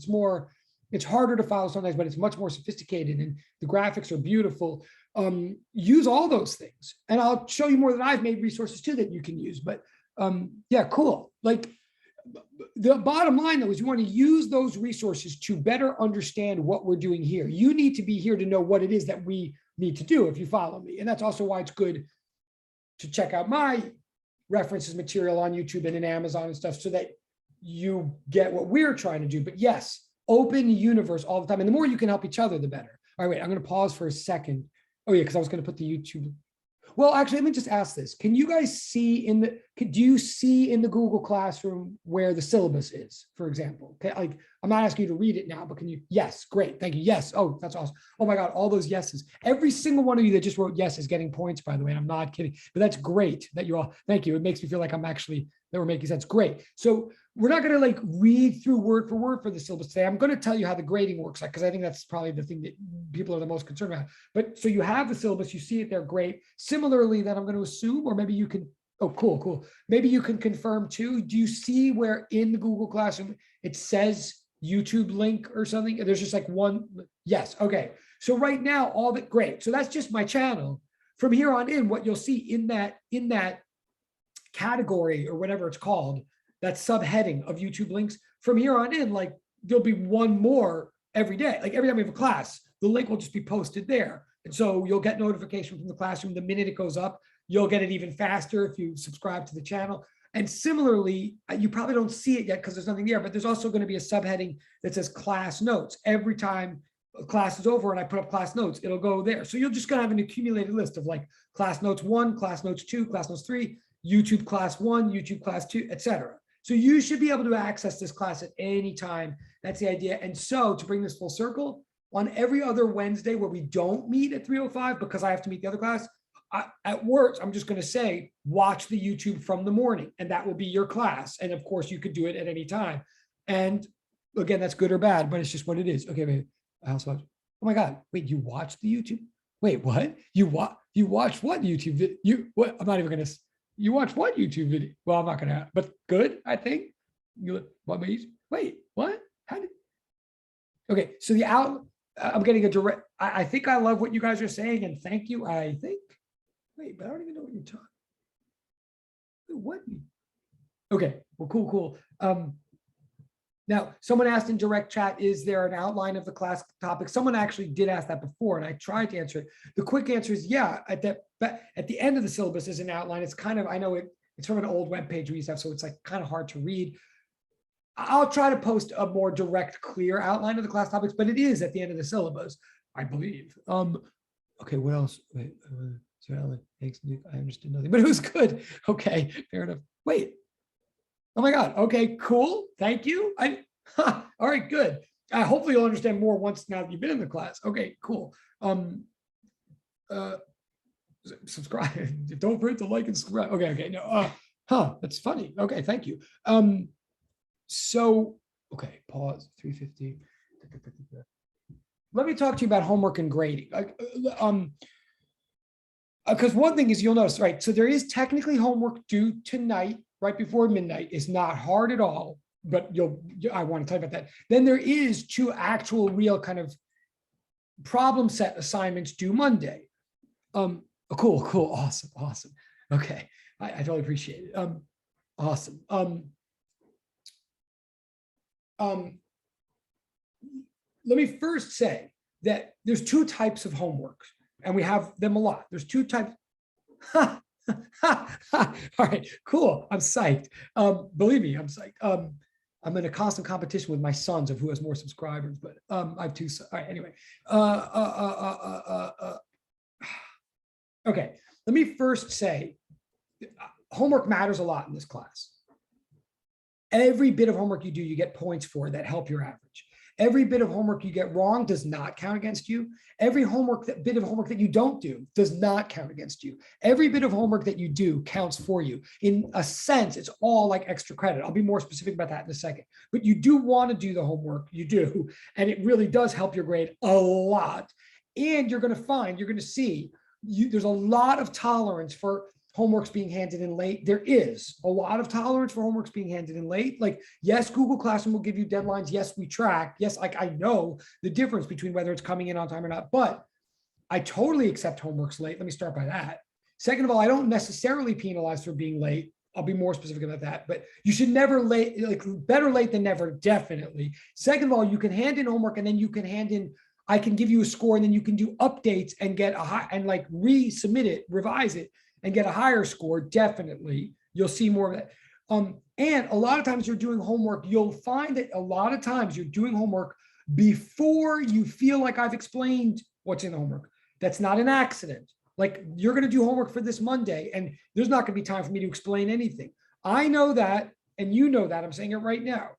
It's harder to follow sometimes, but it's much more sophisticated and the graphics are beautiful. Use all those things. And I'll show you more that I've made resources too that you can use. But yeah, cool. Like, the bottom line though is you want to use those resources to better understand what we're doing here. You need to be here to know what it is that we need to do if you follow me. And that's also why it's good to check out my references material on YouTube and in Amazon and stuff so that you get what we're trying to do. But yes, open universe all the time. And the more you can help each other, the better. All right, wait, I'm going to pause for a second. Oh yeah, because I was going to put the YouTube. Well, actually, let me just ask this. Can you guys see do you see in the Google Classroom where the syllabus is, for example? Okay, like, I'm not asking you to read it now, but can you? Yes, great, thank you. Yes, oh, that's awesome. Oh my God, all those yeses. Every single one of you that just wrote yes is getting points, by the way. I'm not kidding, but that's great that you all, thank you. It makes me feel like that we're making sense. Great. So we're not going to like read through word for word for the syllabus today. I'm going to tell you how the grading works, because I think that's probably the thing that people are the most concerned about. But so you have the syllabus, you see it there, great. Similarly, then I'm going to assume, or maybe you can, oh, cool. Maybe you can confirm too. Do you see where in the Google Classroom it says YouTube link or something? There's just like one, yes, okay. So right now, all that, great. So that's just my channel. From here on in, what you'll see in that category or whatever it's called, that subheading of YouTube links, from here on in, like, there'll be one more every day. Like, every time we have a class, the link will just be posted there. And so you'll get notification from the classroom the minute it goes up. You'll get it even faster if you subscribe to the channel. And similarly, you probably don't see it yet because there's nothing there, but there's also going to be a subheading that says class notes. Every time a class is over and I put up class notes, it'll go there. So you're just going to have an accumulated list of like class notes 1, class notes 2, class notes 3, YouTube class 1, YouTube class 2, etc. So you should be able to access this class at any time. That's the idea. And so to bring this full circle, on every other Wednesday where we don't meet at 3:05 because I have to meet the other class, at work, I'm just going to say, watch the YouTube from the morning, and that will be your class. And of course, you could do it at any time. And again, that's good or bad, but it's just what it is. Okay, wait. Oh my God! Wait, you watch the YouTube? Wait, what? You watch what YouTube video? What? I'm not even gonna. You watch what YouTube video? Well, I'm not gonna. But good, I think. Wait, what? How did? Okay, so I'm getting a direct. I think I love what you guys are saying, and thank you. I think. Wait, but I don't even know what you're talking. What? Okay, well, cool. Now, someone asked in direct chat, is there an outline of the class topic? Someone actually did ask that before, and I tried to answer it. The quick answer is yeah. At the end of the syllabus is an outline. It's kind of, I know it's from an old web page we used to have, so it's like kind of hard to read. I'll try to post a more direct, clear outline of the class topics, but it is at the end of the syllabus, I believe. Okay, what else? Wait, thanks, Nick. I understood nothing, but it was good. Okay, fair enough. Wait. Oh my God. Okay, cool. Thank you. All right, good. Hopefully you'll understand more once now that you've been in the class. Okay, cool. Subscribe. Don't forget to like and subscribe. Okay. No. That's funny. Okay, thank you. So, okay, pause. 3:50. Let me talk to you about homework and grading. Because one thing is, you'll notice, right? So there is technically homework due tonight, right before midnight. It's not hard at all, but I want to talk about that. Then there is 2 actual real kind of problem set assignments due Monday. Cool, awesome. Okay, I totally appreciate it. Awesome. Let me first say that there's two types of homework, and we have them a lot. There's two types. All right, cool. I'm psyched. Believe me, I'm psyched. I'm in a constant competition with my sons of who has more subscribers, but I have two. All right, anyway. Okay, let me first say homework matters a lot in this class. Every bit of homework you do, you get points for that help your average. Every bit of homework you get wrong does not count against you. Every bit of homework that you don't do does not count against you. Every bit of homework that you do counts for you. In a sense, it's all like extra credit. I'll be more specific about that in a second. But you do want to do the homework, you do, and it really does help your grade a lot. And you're going to see, there's a lot of tolerance for homework's being handed in late. There is a lot of tolerance for homework's being handed in late. Like, yes, Google Classroom will give you deadlines. Yes, we track. Yes, like I know the difference between whether it's coming in on time or not, but I totally accept homework's late. Let me start by that. Second of all, I don't necessarily penalize for being late. I'll be more specific about that, but you should never late, like better late than never, definitely. Second of all, you can hand in homework and then you can hand in, I can give you a score and then you can do updates and get a high and like resubmit it, revise it, and get a higher score, definitely. You'll see more of that. And a lot of times you're doing homework, you'll find that a lot of times you're doing homework before you feel like I've explained what's in the homework. That's not an accident. Like, you're going to do homework for this Monday, and there's not going to be time for me to explain anything. I know that, and you know that. I'm saying it right now.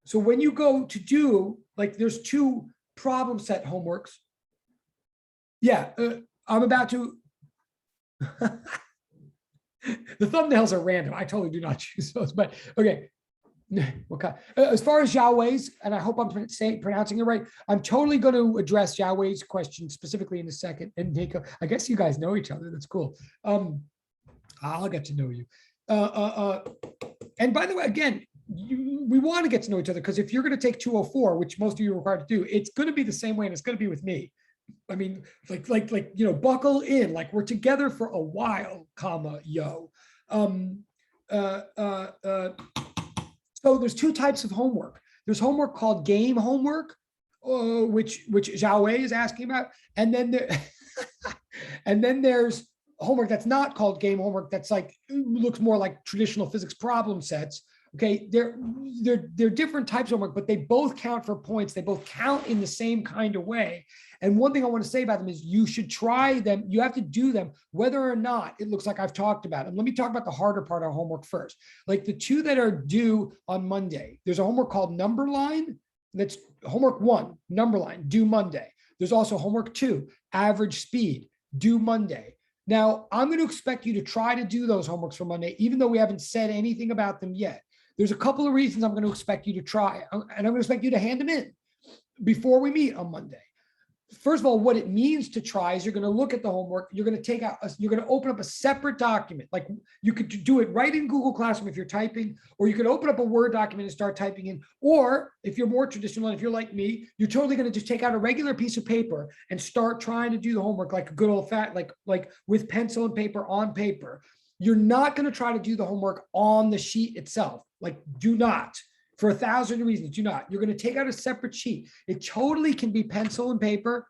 So when you go to do, like, there's two problem set homeworks. Yeah, I'm about to. The thumbnails are random. I totally do not choose those, but okay. Okay. As far as Xiaowei's, and I hope I'm pronouncing it right, I'm totally going to address Xiaowei's question specifically in a second. And Nico, I guess you guys know each other. That's cool. I'll get to know you. And by the way, again, we want to get to know each other, because if you're going to take 204, which most of you are required to do, it's going to be the same way, and it's going to be with me. I mean, like, you know, buckle in, like we're together for a while, comma, yo. So there's two types of homework. There's homework called game homework, which Zhao Wei is asking about. And then and then there's homework that's not called game homework. That's like, looks more like traditional physics problem sets. Okay, they're different types of homework, but they both count for points. They both count in the same kind of way. And one thing I want to say about them is you should try them. You have to do them whether or not it looks like I've talked about them. Let me talk about the harder part of homework first. Like the two that are due on Monday. There's a homework called number line. That's homework 1, number line, due Monday. There's also homework 2, average speed, due Monday. Now, I'm going to expect you to try to do those homeworks for Monday, even though we haven't said anything about them yet. There's a couple of reasons I'm going to expect you to try, and I'm going to expect you to hand them in before we meet on Monday. First of all, what it means to try is you're going to look at the homework. You're going to take out, you're going to open up a separate document. Like, you could do it right in Google Classroom if you're typing, or you could open up a Word document and start typing in. Or if you're more traditional, and if you're like me, you're totally going to just take out a regular piece of paper and start trying to do the homework like a good old fat, like with pencil and paper on paper. You're not going to try to do the homework on the sheet itself. Like, do not. For 1,000 reasons, do not. You're going to take out a separate sheet. It totally can be pencil and paper,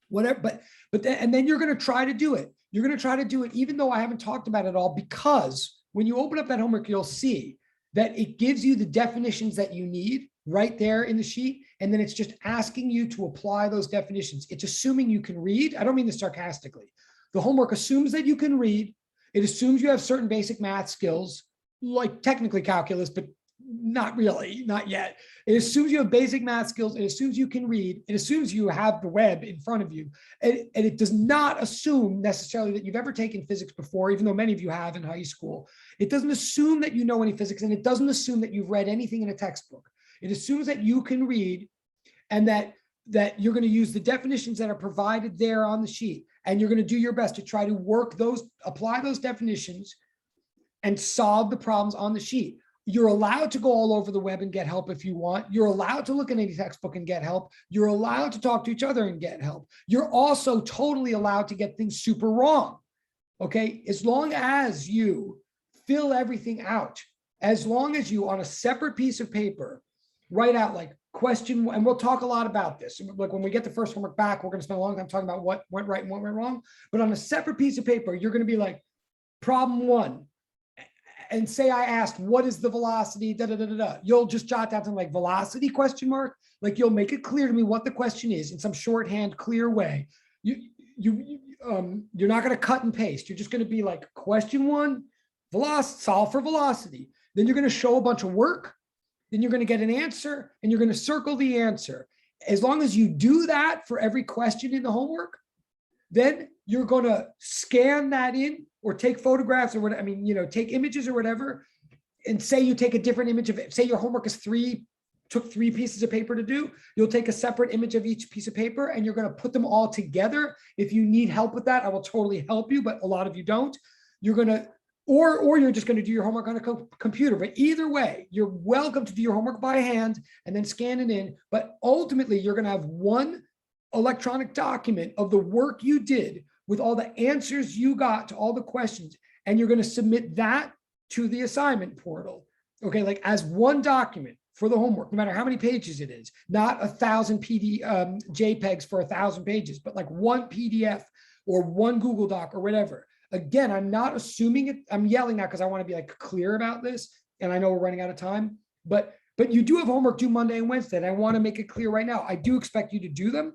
whatever. And then you're going to try to do it. You're going to try to do it, even though I haven't talked about it all, because when you open up that homework, you'll see that it gives you the definitions that you need right there in the sheet. And then it's just asking you to apply those definitions. It's assuming you can read. I don't mean this sarcastically. The homework assumes that you can read. It assumes you have certain basic math skills, like technically calculus, but not really, not yet. It assumes you have basic math skills. It assumes you can read. It assumes you have the web in front of you. And it does not assume necessarily that you've ever taken physics before, even though many of you have in high school. It doesn't assume that you know any physics, and it doesn't assume that you've read anything in a textbook. It assumes that you can read, and that you're going to use the definitions that are provided there on the sheet. And you're going to do your best to try to apply those definitions and solve the problems on the sheet. You're allowed to go all over the web and get help if you want. You're allowed to look at any textbook and get help. You're allowed to talk to each other and get help. You're also totally allowed to get things super wrong. Okay. As long as you fill everything out, as long as you on a separate piece of paper, write out like question, and we'll talk a lot about this. Like when we get the first homework back, we're going to spend a long time talking about what went right and what went wrong. But on a separate piece of paper, you're going to be like, problem 1. And say I asked, what is the velocity? Da, da, da, da, da. You'll just jot down something like velocity question mark. Like you'll make it clear to me what the question is in some shorthand, clear way. You're not going to cut and paste. You're just going to be like question 1, velocity, solve for velocity. Then you're going to show a bunch of work. Then you're going to get an answer and you're going to circle the answer. As long as you do that for every question in the homework, then you're going to scan that in or take photographs or what, I mean, take images or whatever, and say you take a different image of it. Say your homework is took 3 pieces of paper to do. You'll take a separate image of each piece of paper and you're going to put them all together. If you need help with that, I will totally help you, but a lot of you don't. You're going to, or you're just going to do your homework on a computer. But either way, you're welcome to do your homework by hand and then scan it in. But ultimately, you're going to have one electronic document of the work you did with all the answers you got to all the questions. And you're going to submit that to the assignment portal. Okay, like as one document for the homework, no matter how many pages it is, not 1,000 JPEGs for 1,000 pages, but like one PDF or one Google Doc or whatever. Again, I'm not assuming it. I'm yelling now because I want to be like clear about this. And I know we're running out of time, but you do have homework due Monday and Wednesday. And I want to make it clear right now. I do expect you to do them.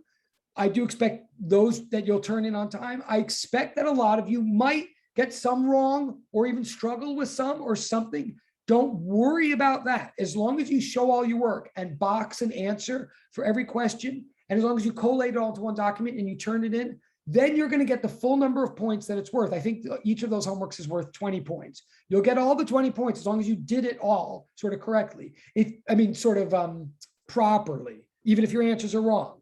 I do expect those that you'll turn in on time. I expect that a lot of you might get some wrong or even struggle with some or something. Don't worry about that. As long as you show all your work and box an answer for every question, and as long as you collate it all into one document and you turn it in, then you're going to get the full number of points that it's worth. I think each of those homeworks is worth 20 points. You'll get all the 20 points as long as you did it all sort of correctly. Properly, even if your answers are wrong.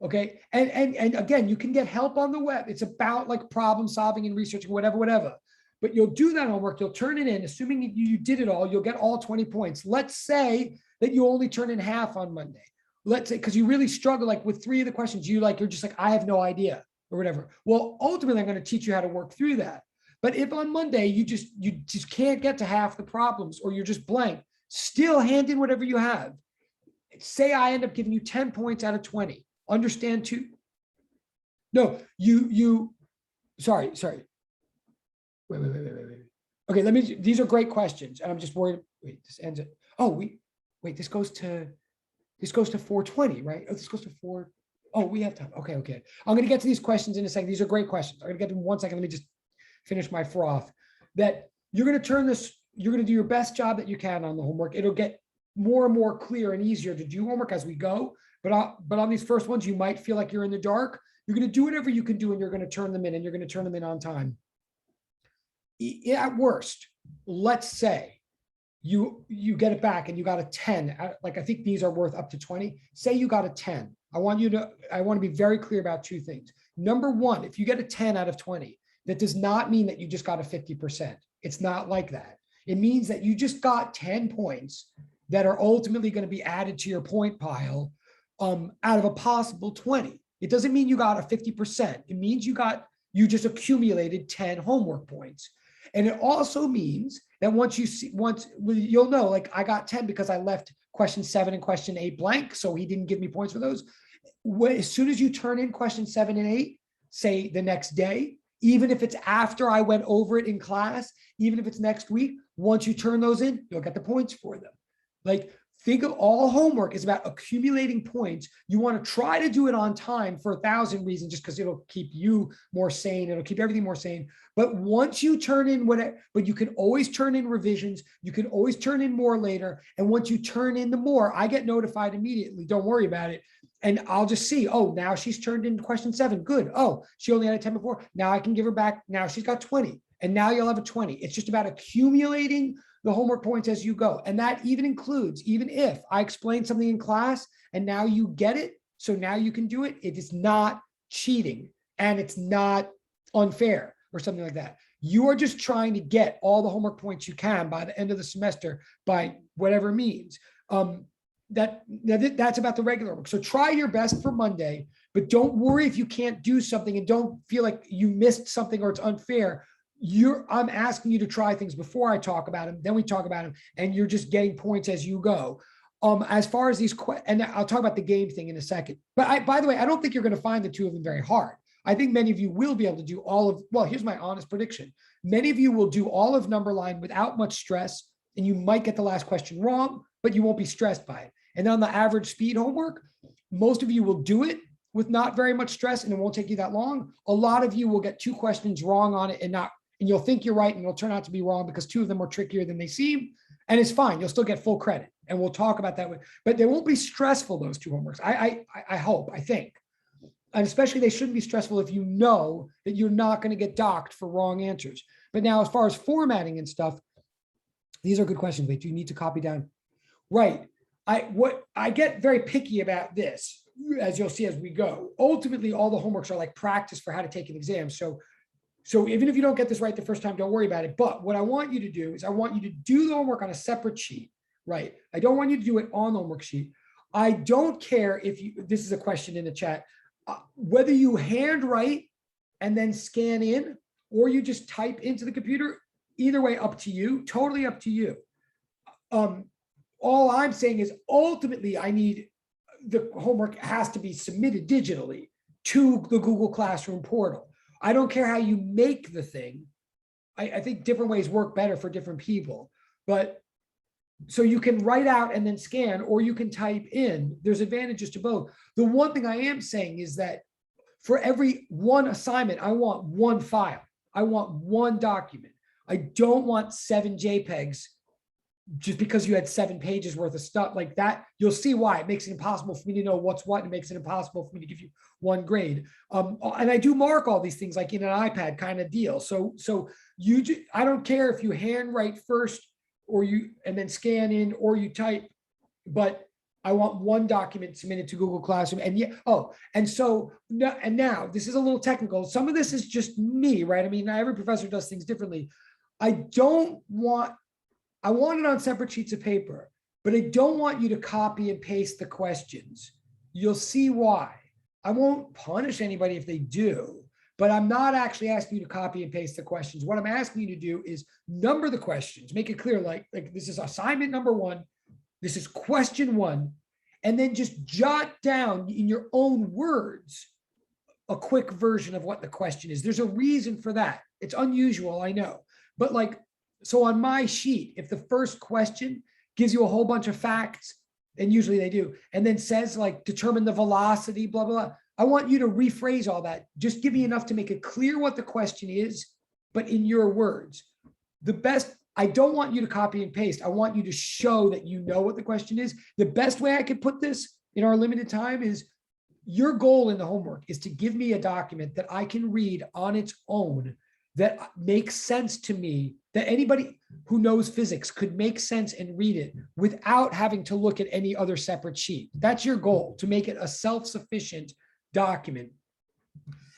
Okay. And again, you can get help on the web. It's about like problem solving and researching, whatever. But you'll do that homework. You'll turn it in. Assuming you did it all, you'll get all 20 points. Let's say that you only turn in half on Monday. Let's say, because you really struggle, like with 3 of the questions, you're just like, I have no idea or whatever. Well, ultimately, I'm going to teach you how to work through that. But if on Monday, you just can't get to half the problems or you're just blank, still hand in whatever you have. Say I end up giving you 10 points out of 20. Understand too? No, sorry. Wait. Okay, these are great questions. And I'm just worried. Wait, this ends at, this goes to 420, right? Oh, this goes to 4. Oh, we have time. Okay. I'm going to get to these questions in a second. These are great questions. I'm going to get to them in 1 second. Let me just finish my froth. That you're going to turn this, you're going to do your best job that you can on the homework. It'll get more and more clear and easier to do homework as we go. But on these first ones, you might feel like you're in the dark. You're going to do whatever you can do and you're going to turn them in and you're going to turn them in on time. At worst, let's say you get it back and you got a 10. Like I think these are worth up to 20. Say you got a 10. I want to be very clear about 2 things. Number 1, if you get a 10 out of 20, that does not mean that you just got a 50%. It's not like that. It means that you just got 10 points that are ultimately going to be added to your point pile out of a possible 20. It doesn't mean you got a 50%. It means you just accumulated 10 homework points. And it also means that once you'll know, like I got 10 because I left question 7 and question 8 blank. So he didn't give me points for those. As soon as you turn in question 7 and 8, say the next day, even if it's after I went over it in class, even if it's next week, once you turn those in, you'll get the points for them. Like, think of all homework is about accumulating points. You want to try to do it on time for 1,000 reasons, just because it'll keep you more sane. It'll keep everything more sane. But once you turn in but you can always turn in revisions. You can always turn in more later. And once you turn in the more, I get notified immediately. Don't worry about it. And I'll just see, oh, now she's turned in question 7. Good. Oh, she only had a 10 before. Now I can give her back. Now she's got 20. And now you'll have a 20. It's just about accumulating the homework points as you go. And that even includes, even if I explain something in class and now you get it, so now you can do it, it is not cheating and it's not unfair or something like that. You are just trying to get all the homework points you can by the end of the semester by whatever means. That's about the regular work. So try your best for Monday, but don't worry if you can't do something and don't feel like you missed something or it's unfair. I'm asking you to try things before I talk about them, then we talk about them, and you're just getting points as you go. As far as these, and I'll talk about the game thing in a second. But by the way, I don't think you're going to find the two of them very hard. I think many of you will be able to do all of, well, here's my honest prediction. Many of you will do all of number line without much stress, and you might get the last question wrong, but you won't be stressed by it. And on the average speed homework, most of you will do it with not very much stress, and it won't take you that long. A lot of you will get 2 questions wrong on it and you'll think you're right, and it'll turn out to be wrong because 2 of them are trickier than they seem. And it's fine. You'll still get full credit. And we'll talk about that. But they won't be stressful, those 2 homeworks. I hope, I think. And especially they shouldn't be stressful if you know that you're not going to get docked for wrong answers. But now, as far as formatting and stuff, these are good questions. Wait, do you need to copy down? Right. I get very picky about this, as you'll see as we go. Ultimately, all the homeworks are like practice for how to take an exam. So even if you don't get this right the first time, don't worry about it. But what I want you to do is I want you to do the homework on a separate sheet, right? I don't want you to do it on the homework sheet. I don't care if you, this is a question in the chat, whether you handwrite and then scan in, or you just type into the computer, either way, up to you, totally up to you. All I'm saying is ultimately I need the homework has to be submitted digitally to the Google Classroom portal. I don't care how you make the thing. I think different ways work better for different people. But so you can write out and then scan, or you can type in. There's advantages to both. The one thing I am saying is that for every one assignment, I want one file. I want one document. I don't want 7 JPEGs just because you had 7 pages worth of stuff like that. You'll see why it makes it impossible for me to know what's what. And it makes it impossible for me to give you one grade. And I do mark all these things like in an iPad kind of deal. So I don't care if you handwrite first or and then scan in, or you type, but I want one document submitted to Google Classroom. And now this is a little technical. Some of this is just me, right? I mean, every professor does things differently. I want it on separate sheets of paper, but I don't want you to copy and paste the questions. You'll see why. I won't punish anybody if they do, but I'm not actually asking you to copy and paste the questions. What I'm asking you to do is number the questions, make it clear, like this is assignment number 1, this is question 1, and then just jot down in your own words a quick version of what the question is. There's a reason for that. It's unusual, I know, but so on my sheet, if the first question gives you a whole bunch of facts, and usually they do, and then says like determine the velocity, blah, blah, blah, I want you to rephrase all that. Just give me enough to make it clear what the question is, but in your words. I don't want you to copy and paste. I want you to show that you know what the question is. The best way I could put this in our limited time is your goal in the homework is to give me a document that I can read on its own that makes sense to me, that anybody who knows physics could make sense and read it without having to look at any other separate sheet. That's your goal, to make it a self-sufficient document.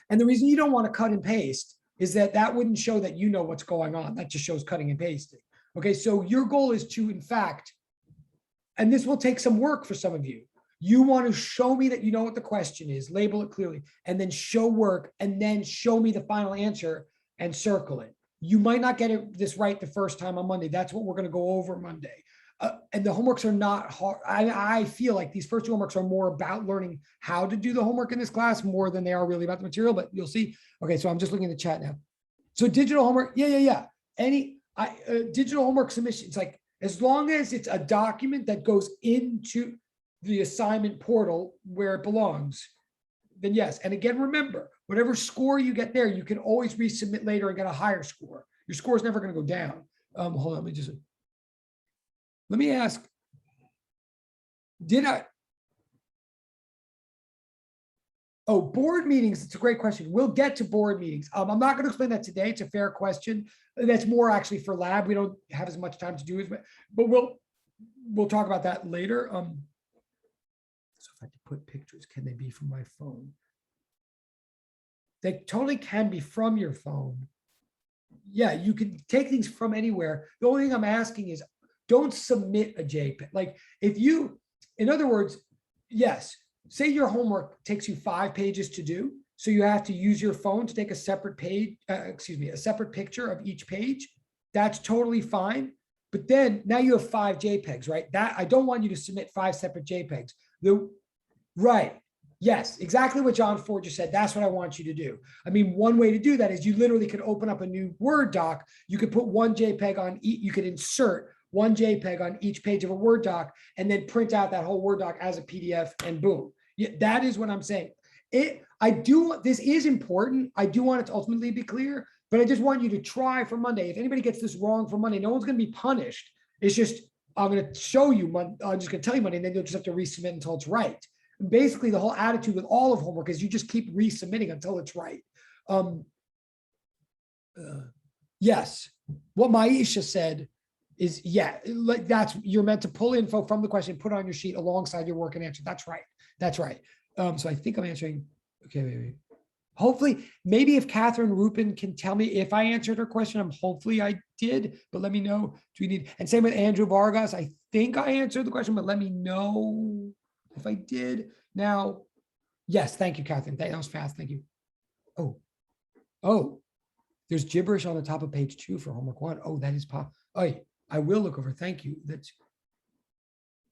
And the reason you don't want to cut and paste is that wouldn't show that you know what's going on. That just shows cutting and pasting. Okay, so your goal is to, in fact, and this will take some work for some of you, you want to show me that you know what the question is, label it clearly, and then show work, and then show me the final answer and circle it. You might not get this right the first time on Monday. That's what we're going to go over Monday. And the homeworks are not hard. I feel like these first 2 homeworks are more about learning how to do the homework in this class more than they are really about the material, but you'll see. Okay, so I'm just looking at the chat now. So digital homework, yeah. Digital homework submission, it's like, as long as it's a document that goes into the assignment portal where it belongs, then yes. And again, remember, whatever score you get there, you can always resubmit later and get a higher score. Your score is never going to go down. Hold on, let me ask, board meetings, it's a great question. We'll get to board meetings. I'm not going to explain that today. It's a fair question. That's more actually for lab. We don't have as much time to do it, but we'll talk about that later. So if I had to put pictures, can they be from my phone? They totally can be from your phone. Yeah, you can take things from anywhere. The only thing I'm asking is don't submit a JPEG. Like in other words, yes, say your homework takes you 5 pages to do, so you have to use your phone to take a separate page, a separate picture of each page. That's totally fine. But then now you have 5 JPEGs, right? That I don't want you to submit 5 separate JPEGs. Right. Yes, exactly what John Ford just said. That's what I want you to do. I mean, one way to do that is you literally could open up a new Word doc. You could put one JPEG on each, you could insert one JPEG on each page of a Word doc and then print out that whole Word doc as a PDF and boom. Yeah, that is what I'm saying. This is important. I do want it to ultimately be clear, but I just want you to try for Monday. If anybody gets this wrong for Monday, no one's going to be punished. It's just, I'm going to show you, I'm just going to tell you Monday, and then you'll just have to resubmit until it's right. Basically, the whole attitude with all of homework is you just keep resubmitting until it's right. Yes, what Maisha said is, yeah, like you're meant to pull info from the question, put it on your sheet alongside your work and answer. That's right. That's right. So I think I'm answering. Okay, wait. Hopefully, maybe if Catherine Rupin can tell me if I answered her question, hopefully I did, but let me know. Do we need, and same with Andrew Vargas. I think I answered the question, but let me know if I did. Now, yes, thank you, Catherine. That was fast. Thank you. Oh, there's gibberish on the top of page 2 for homework 1. Oh, that is pop. Oh, I will look over. Thank you. That's.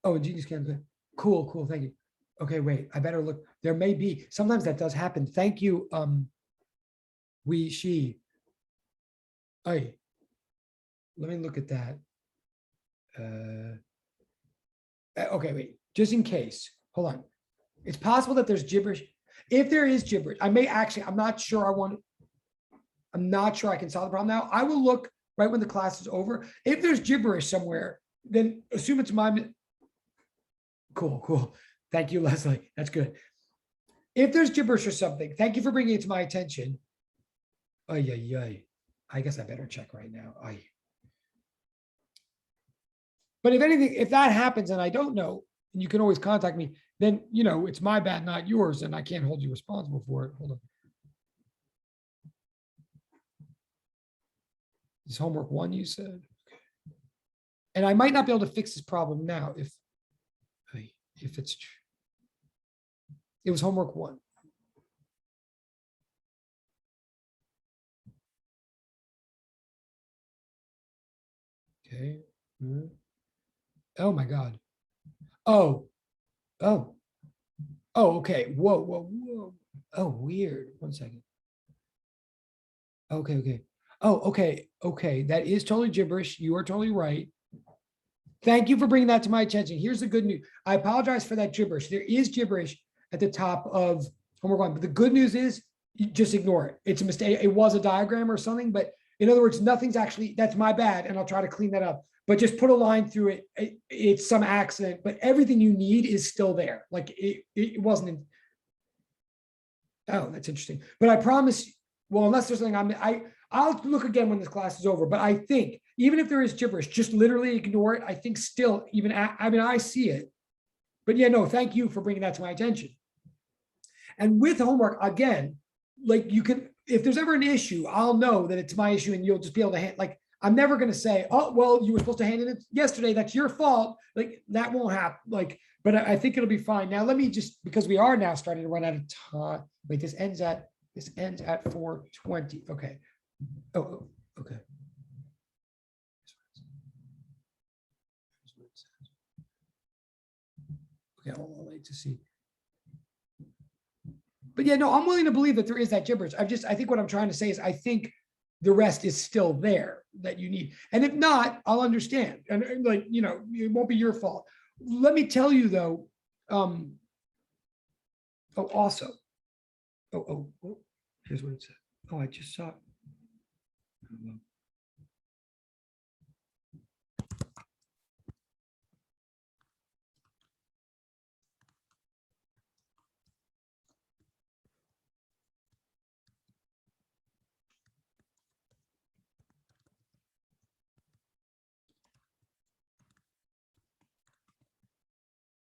Oh, and Genius Can. Cool. Thank you. Okay, wait. I better look. There may be. Sometimes that does happen. Thank you. She. Hey, let me look at that. Okay, wait. Just in case. Hold on. It's possible that there's gibberish. If there is gibberish, I'm not sure I'm not sure I can solve the problem now. I will look right when the class is over. If there's gibberish somewhere, then assume it's my. Cool. Thank you, Leslie. That's good. If there's gibberish or something, thank you for bringing it to my attention. I guess I better check right now. But if anything, if that happens and I don't know, and you can always contact me, then, it's my bad, not yours, and I can't hold you responsible for it. Hold on. Is homework 1, you said? And I might not be able to fix this problem now if it's true. It was homework 1. Okay. Oh my God. Oh, okay. Whoa. Oh, weird. 1 second. Okay. Oh, okay. That is totally gibberish. You are totally right. Thank you for bringing that to my attention. Here's the good news. I apologize for that gibberish. There is gibberish at the top of homework 1, but the good news is you just ignore it. It's a mistake. It was a diagram or something, but in other words, nothing's actually, that's my bad, and I'll try to clean that up. But just put a line through it. It's some accident, but everything you need is still there. Like it wasn't. Oh, that's interesting. But I promise, well, unless there's something I'll look again when this class is over. But I think even if there is gibberish, just literally ignore it. I think still, I see it. But yeah, no, thank you for bringing that to my attention. And with homework, again, like you can, if there's ever an issue, I'll know that it's my issue and you'll just be able to I'm never going to say, oh, well, you were supposed to hand it in yesterday. That's your fault. Like that won't happen. But I think it'll be fine. Now, let me just, because we are now starting to run out of time. Wait, this ends at 4:20. Okay. Oh, okay. Okay, I'll wait to see. But yeah, no, I'm willing to believe that there is that gibberish. I think what I'm trying to say is I think the rest is still there that you need. And if not, I'll understand. And it won't be your fault. Let me tell you though, also, here's what it said. Oh, I just saw it.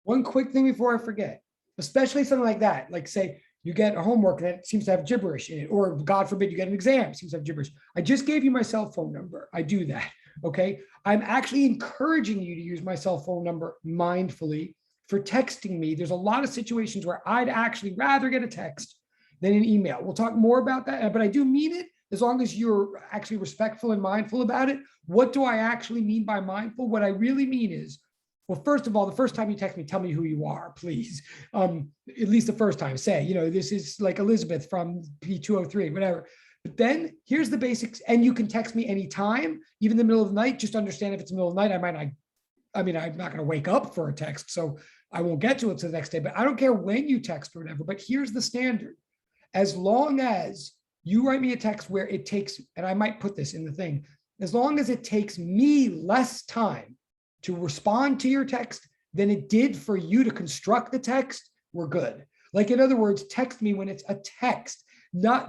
One quick thing before I forget, especially something like that, like say you get a homework that seems to have gibberish in it, or God forbid you get an exam seems to have gibberish. I just gave you my cell phone number. I do that. Okay. I'm actually encouraging you to use my cell phone number mindfully for texting me. There's a lot of situations where I'd actually rather get a text than an email. We'll talk more about that, but I do mean it as long as you're actually respectful and mindful about it. What do I actually mean by mindful? What I really mean is, well, first of all, the first time you text me, tell me who you are, please. At least the first time, say, this is like Elizabeth from P203, whatever. But then here's the basics. And you can text me anytime, even in the middle of the night. Just understand if it's the middle of the night, I'm not going to wake up for a text, so I won't get to it till the next day, but I don't care when you text or whatever. But here's the standard. As long as you write me a text where it takes, and I might put this in the thing, as long as it takes me less time to respond to your text than it did for you to construct the text, we're good. Like, in other words, text me when it's a text.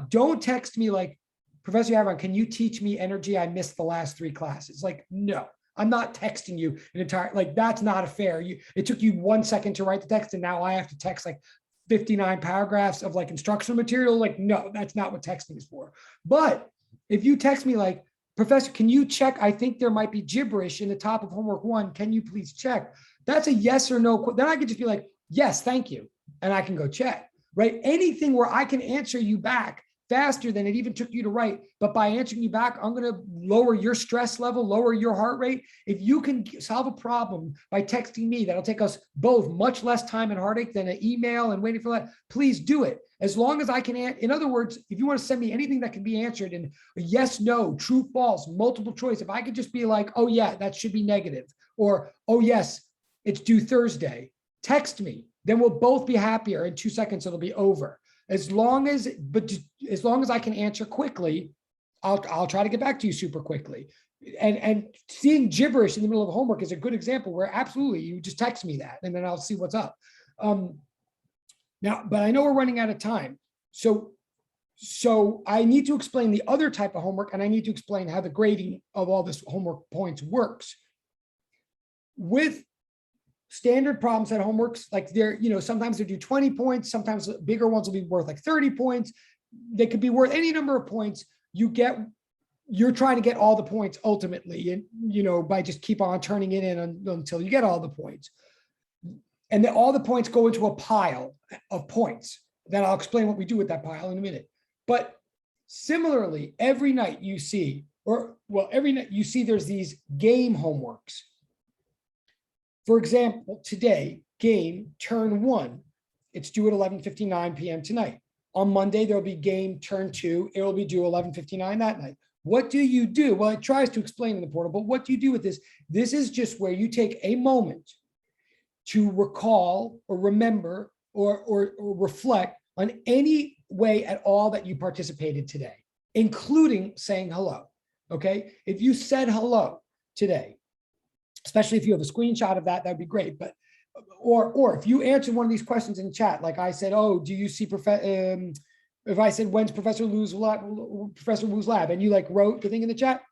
Don't text me like, Professor Yavron, can you teach me energy? I missed the last 3 classes. Like, no, I'm not texting you an entire, like, that's not a fair. It took you 1 second to write the text, and now I have to text like 59 paragraphs of like instructional material. Like, no, that's not what texting is for. But if you text me like, Professor, can you check? I think there might be gibberish in the top of homework 1. Can you please check? That's a yes or no. Then I could just be like, yes, thank you. And I can go check, right? Anything where I can answer you back faster than it even took you to write, but by answering you back, I'm going to lower your stress level, lower your heart rate. If you can solve a problem by texting me, that'll take us both much less time and heartache than an email and waiting for that. Please do it. As long as I can, in other words, if you want to send me anything that can be answered in a yes, no, true, false, multiple choice, if I could just be like, oh yeah, that should be negative, or, oh yes, it's due Thursday, text me, then we'll both be happier. In 2 seconds, it'll be over. As long as I can answer quickly, I'll try to get back to you super quickly. And seeing gibberish in the middle of homework is a good example where absolutely you just text me that, and then I'll see what's up. Now, but I know we're running out of time. So I need to explain the other type of homework, and I need to explain how the grading of all this homework points works. With standard problem set homeworks, like sometimes they do 20 points, sometimes bigger ones will be worth like 30 points. They could be worth any number of points. You're trying to get all the points ultimately, and by just keep on turning it in until you get all the points. And then all the points go into a pile of points. Then I'll explain what we do with that pile in a minute. But similarly, every night you see there's these game homeworks. For example, today, game turn 1, it's due at 11:59 p.m. tonight. On Monday, there'll be game turn 2. It will be due 11:59 that night. What do you do? Well, it tries to explain in the portal, but what do you do with this? This is just where you take a moment to recall or remember or reflect on any way at all that you participated today, including saying hello. Okay. If you said hello today, especially if you have a screenshot of that, that'd be great. But, or if you answered one of these questions in chat, like I said, oh, do you see, if I said, when's Professor Wu's lab, and you like wrote the thing in the chat,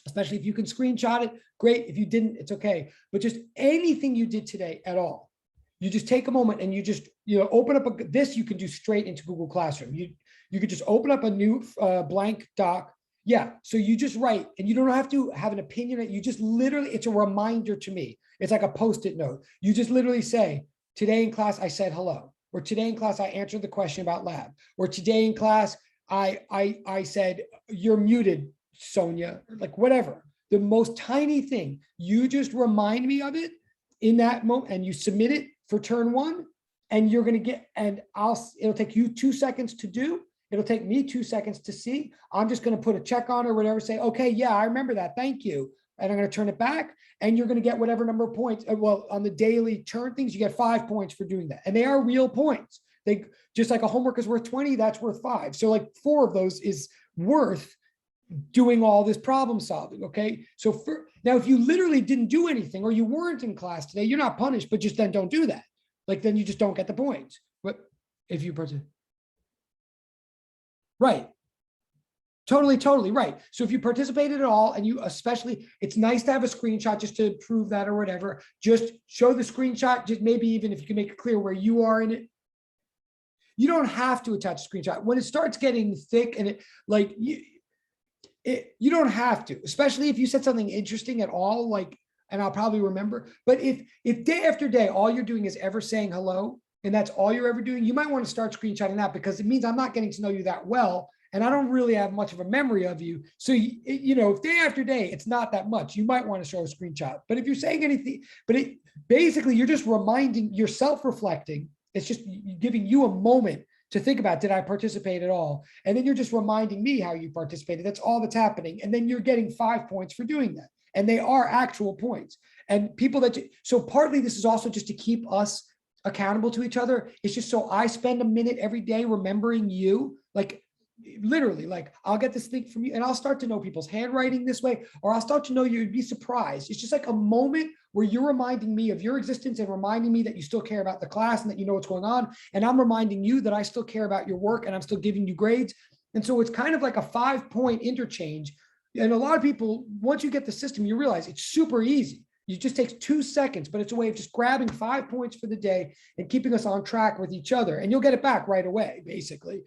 especially if you can screenshot it, great. If you didn't, it's okay. But just anything you did today at all, you just take a moment and you just, open up this you can do straight into Google Classroom. You could just open up a new blank doc. Yeah, so you just write, and you don't have to have an opinion. You just literally, it's a reminder to me. It's like a Post-it note. You just literally say, today in class, I said hello. Or today in class, I answered the question about lab. Or today in class, I said, you're muted, Sonia, like whatever. The most tiny thing, you just remind me of it in that moment, and you submit it for turn 1, and you're going to get, and it'll take you 2 seconds to do. It'll take me 2 seconds to see. I'm just going to put a check on or whatever, say, okay, yeah, I remember that. Thank you. And I'm going to turn it back, and you're going to get whatever number of points. Well, on the daily turn things, you get 5 points for doing that. And they are real points. They just like a homework is worth 20, that's worth 5. So like 4 of those is worth doing all this problem solving. Okay. So now, if you literally didn't do anything, or you weren't in class today, you're not punished, but just then don't do that. Like, then you just don't get the points. But if you right. Totally right. So if you participated at all, and you especially, it's nice to have a screenshot just to prove that or whatever. Just show the screenshot, just maybe even if you can make it clear where you are in it. You don't have to attach a screenshot. When it starts getting thick and you don't have to, especially if you said something interesting at all, like, and I'll probably remember. But if day after day, all you're doing is ever saying hello, and that's all you're ever doing, you might want to start screenshotting that, because it means I'm not getting to know you that well. And I don't really have much of a memory of you. So, if day after day, it's not that much, you might want to show a screenshot. But if you're saying anything, but basically you're just reminding, you're self-reflecting. It's just giving you a moment to think about, did I participate at all? And then you're just reminding me how you participated. That's all that's happening. And then you're getting 5 points for doing that. And they are actual points. And people so partly this is also just to keep us accountable to each other. It's just so I spend a minute every day remembering you, like literally, like I'll get this thing from you and I'll start to know people's handwriting this way, or I'll start to know you'd be surprised. It's just like a moment where you're reminding me of your existence and reminding me that you still care about the class and that you know what's going on. And I'm reminding you that I still care about your work and I'm still giving you grades. And so it's kind of like a 5-point interchange. And a lot of people, once you get the system, you realize it's super easy. It just takes 2 seconds, but it's a way of just grabbing 5 points for the day and keeping us on track with each other. And you'll get it back right away, basically.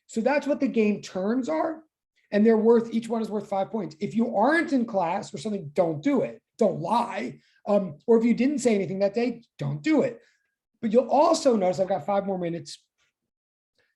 So that's what the game turns are. And each one is worth 5 points. If you aren't in class or something, don't do it. Don't lie. Or if you didn't say anything that day, don't do it. But you'll also notice, I've got 5 more minutes.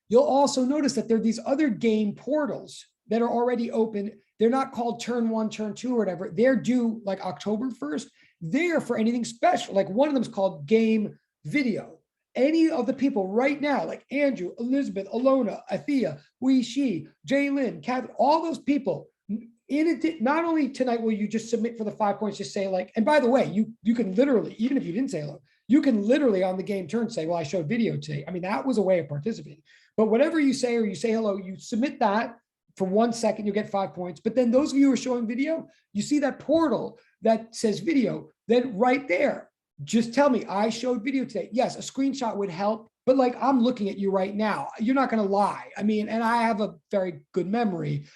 You'll also notice that there are these other game portals that are already open. They're not called turn 1, turn 2, or whatever. They're due like October 1st. They're for anything special. Like one of them is called game video. Any of the people right now, like Andrew, Elizabeth, Alona, Athea, she, Jaylyn, Kathy, all those people, in it, not only tonight will you just submit for the 5 points, just say like, and by the way, you can literally, even if you didn't say hello, you can literally on the game turn say, well, I showed video today. I mean, that was a way of participating. But whatever you say, or you say hello, you submit that for 1 second, you'll get 5 points. But then those of you who are showing video, you see that portal that says video, then right there, just tell me I showed video today. Yes, a screenshot would help, but like I'm looking at you right now. You're not going to lie. I mean, and I have a very good memory.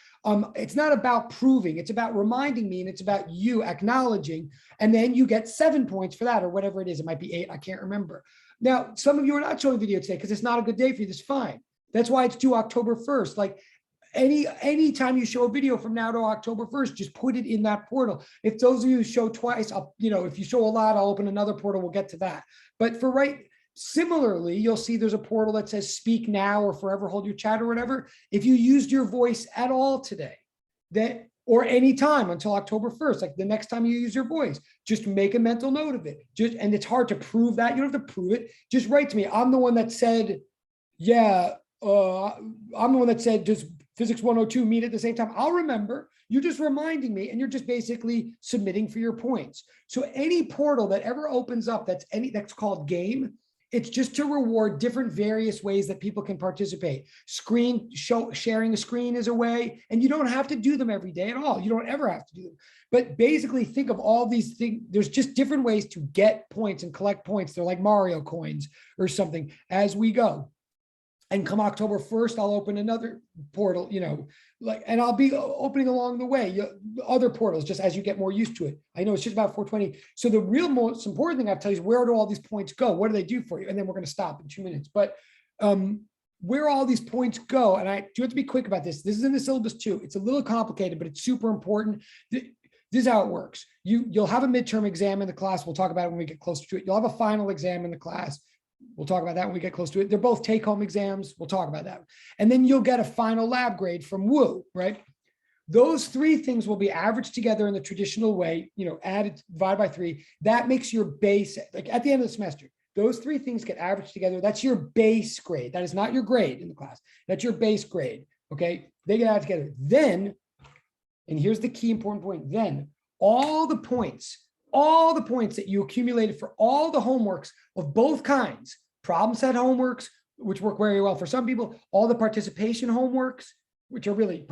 It's not about proving, it's about reminding me, and it's about you acknowledging, and then you get 7 points for that, or whatever it is. It might be 8, I can't remember. Now, some of you are not showing video today because it's not a good day for you. That's fine. That's why it's due October 1st. Like any time you show a video from now to October 1st, just put it in that portal. If those of you show twice, if you show a lot, I'll open another portal. We'll get to that. But similarly, you'll see there's a portal that says speak now or forever hold your chat or whatever. If you used your voice at all today, or any time until October 1st, like the next time you use your voice, just make a mental note of it. And it's hard to prove that. You don't have to prove it. Just write to me. I'm the one that said, yeah, I'm the one that said, does Physics 102 meet at the same time? I'll remember. You're just reminding me, and you're just basically submitting for your points. So any portal that ever opens up that's called game, it's just to reward different various ways that people can participate. Sharing a screen is a way, and you don't have to do them every day at all. You don't ever have to do them. But basically think of all these things. There's just different ways to get points and collect points. They're like Mario coins or something as we go. And come October 1st, I'll open another portal, and I'll be opening along the way, other portals, just as you get more used to it. I know it's just about 4:20. So the real most important thing I'll tell you is, where do all these points go? What do they do for you? And then we're going to stop in 2 minutes. But where all these points go, and I do have to be quick about this. This is in the syllabus too. It's a little complicated, but it's super important. This is how it works. You'll have a midterm exam in the class. We'll talk about it when we get closer to it. You'll have a final exam in the class. We'll talk about that when we get close to it. They're both take-home exams. We'll talk about that. And then you'll get a final lab grade from WU, right? Those 3 things will be averaged together in the traditional way, added, divided by 3. That makes your base, like at the end of the semester, those 3 things get averaged together. That's your base grade. That is not your grade in the class. That's your base grade, okay? They get added together. Then, and here's the key important point, then all the points that you accumulated for all the homeworks of both kinds, problem set homeworks, which work very well for some people, all the participation homeworks, which are really,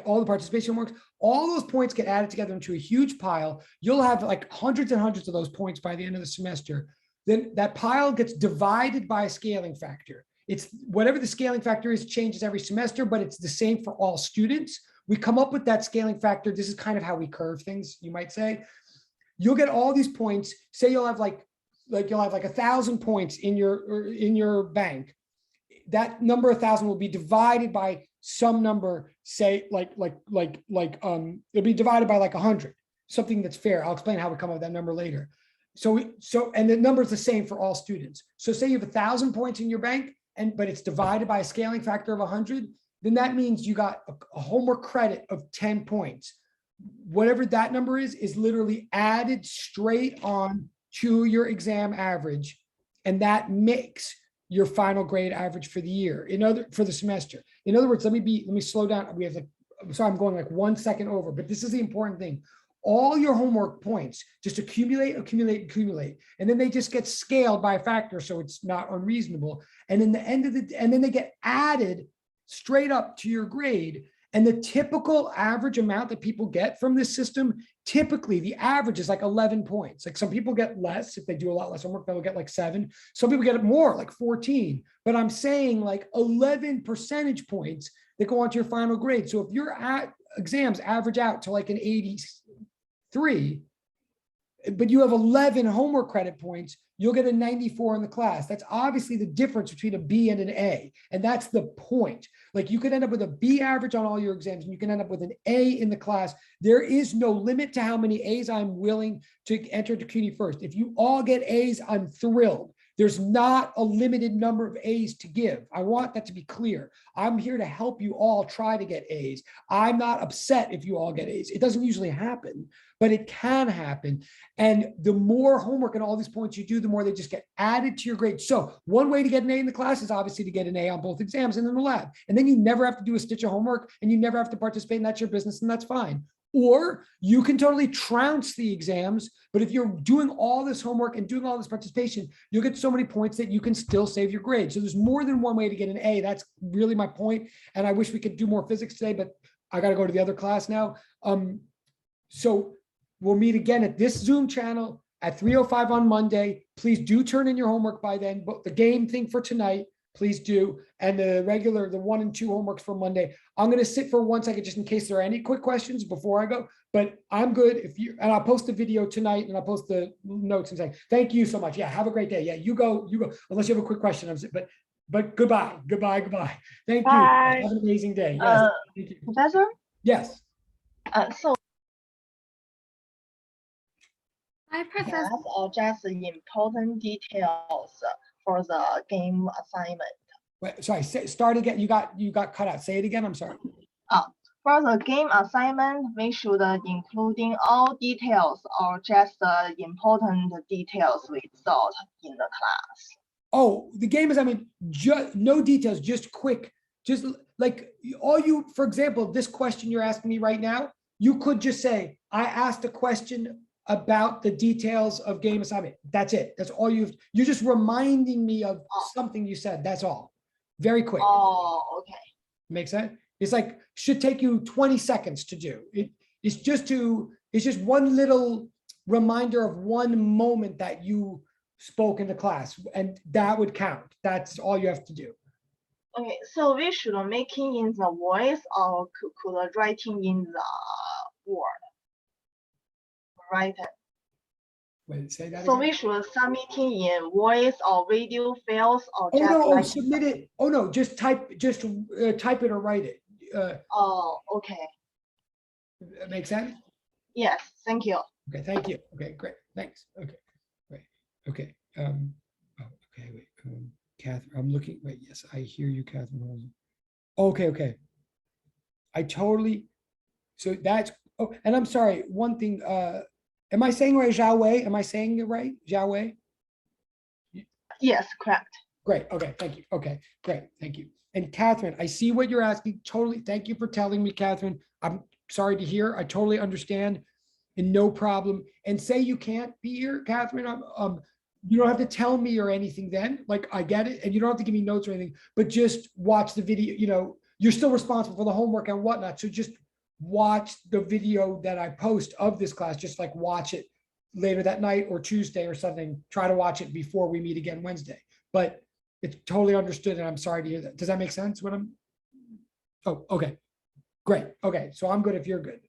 all the participation homeworks, all those points get added together into a huge pile. You'll have like hundreds and hundreds of those points by the end of the semester. Then that pile gets divided by a scaling factor. It's whatever the scaling factor is, changes every semester, but it's the same for all students. We come up with that scaling factor. This is kind of how we curve things, you might say. You'll get all these points. Say you'll have like 1,000 points in your bank. That number 1,000 will be divided by some number. Say it'll be divided by like 100. Something that's fair. I'll explain how we come up with that number later. and the number is the same for all students. So say you have 1,000 points in your bank, but it's divided by a scaling factor of 100, then that means you got a homework credit of 10 points. Whatever that number is literally added straight on to your exam average, and that makes your final grade average for the year, for the semester. In other words, let me slow down. Sorry, I'm going like 1 second over, but this is the important thing. All your homework points just accumulate, and then they just get scaled by a factor, so it's not unreasonable. And in the end of and then they get added straight up to your grade. And the typical average amount that people get from this system, typically the average is like 11 points. Like some people get less, if they do a lot less homework, they'll get like 7. Some people get more, like 14. But I'm saying like 11 percentage points that go on to your final grade. So if your exams average out to like an 83, but you have 11 homework credit points, you'll get a 94 in the class. That's obviously the difference between a B and an A. And that's the point. Like you could end up with a B average on all your exams, and you can end up with an A in the class. There is no limit to how many A's I'm willing to enter to CUNY first. If you all get A's, I'm thrilled. There's not a limited number of A's to give. I want that to be clear. I'm here to help you all try to get A's. I'm not upset if you all get A's. It doesn't usually happen, but it can happen. And the more homework and all these points you do, the more they just get added to your grade. So one way to get an A in the class is obviously to get an A on both exams and in the lab. And then you never have to do a stitch of homework, and you never have to participate, and that's your business, and that's fine. Or you can totally trounce the exams, but if you're doing all this homework and doing all this participation, you'll get so many points that you can still save your grade. So there's more than one way to get an A. That's really my point. And I wish we could do more physics today, but I got to go to the other class now. So we'll meet again at this Zoom channel at 3:05 on Monday. Please do turn in your homework by then, but the game thing for tonight, please do. And the 1 and 2 homeworks for Monday. I'm going to sit for 1 second just in case there are any quick questions before I go, but I'm good. And I'll post the video tonight, and I'll post the notes and say, thank you so much. Yeah. Have a great day. Yeah. You go, unless you have a quick question. But goodbye. Thank you. Bye. Have an amazing day. Yes. Thank you. Professor? Yes. So Hi, Professor. that's just important details for the game assignment. Wait, sorry, start again. You got cut out. Say it again. I'm sorry. For the game assignment, we should including all details or just the important details we taught in the class. Oh, the game is, just no details, just quick, just like for example, this question you're asking me right now, you could just say, I asked a question about the details of game assignment. That's it. That's all you're just reminding me of something you said. That's all. Very quick. Oh, okay. Make sense? It's like, should take you 20 seconds to do. It's just one little reminder of one moment that you spoke in the class, and that would count. That's all you have to do. Okay, so we should making in the voice or could writing in the word. Right. Wait, say that So again. we should submitting in voice or video files or Oh just no, like submit it. Oh no, just type it or write it. Oh, okay. That makes sense? Yes, thank you. Okay, thank you. Okay, great. Thanks. Okay, great. Okay. Okay, wait. Catherine, I'm looking. Wait, yes, I hear you, Catherine. Okay. So that's, and I'm sorry, one thing, am I saying right, Xiaowei? Am I saying it right? Xiaowei? Yes, correct. Great. Okay. Thank you. Okay. Great. Thank you. And Catherine, I see what you're asking. Totally. Thank you for telling me, Catherine. I'm sorry to hear. I totally understand, and no problem. And say you can't be here, Catherine. You don't have to tell me or anything then. Like, I get it. And you don't have to give me notes or anything, but just watch the video. You're still responsible for the homework and whatnot. So just watch the video that I post of this class. Just like watch it later that night or Tuesday or something. Try to watch it before we meet again Wednesday. But it's totally understood, and I'm sorry to hear that. Does that make sense? Oh, okay, great. Okay, so I'm good if you're good.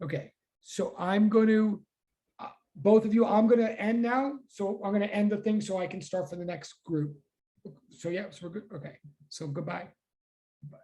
Okay, so I'm going to, both of you, I'm going to end now. So I'm going to end the thing so I can start for the next group. So yeah, so we're good. Okay, so goodbye. Bye.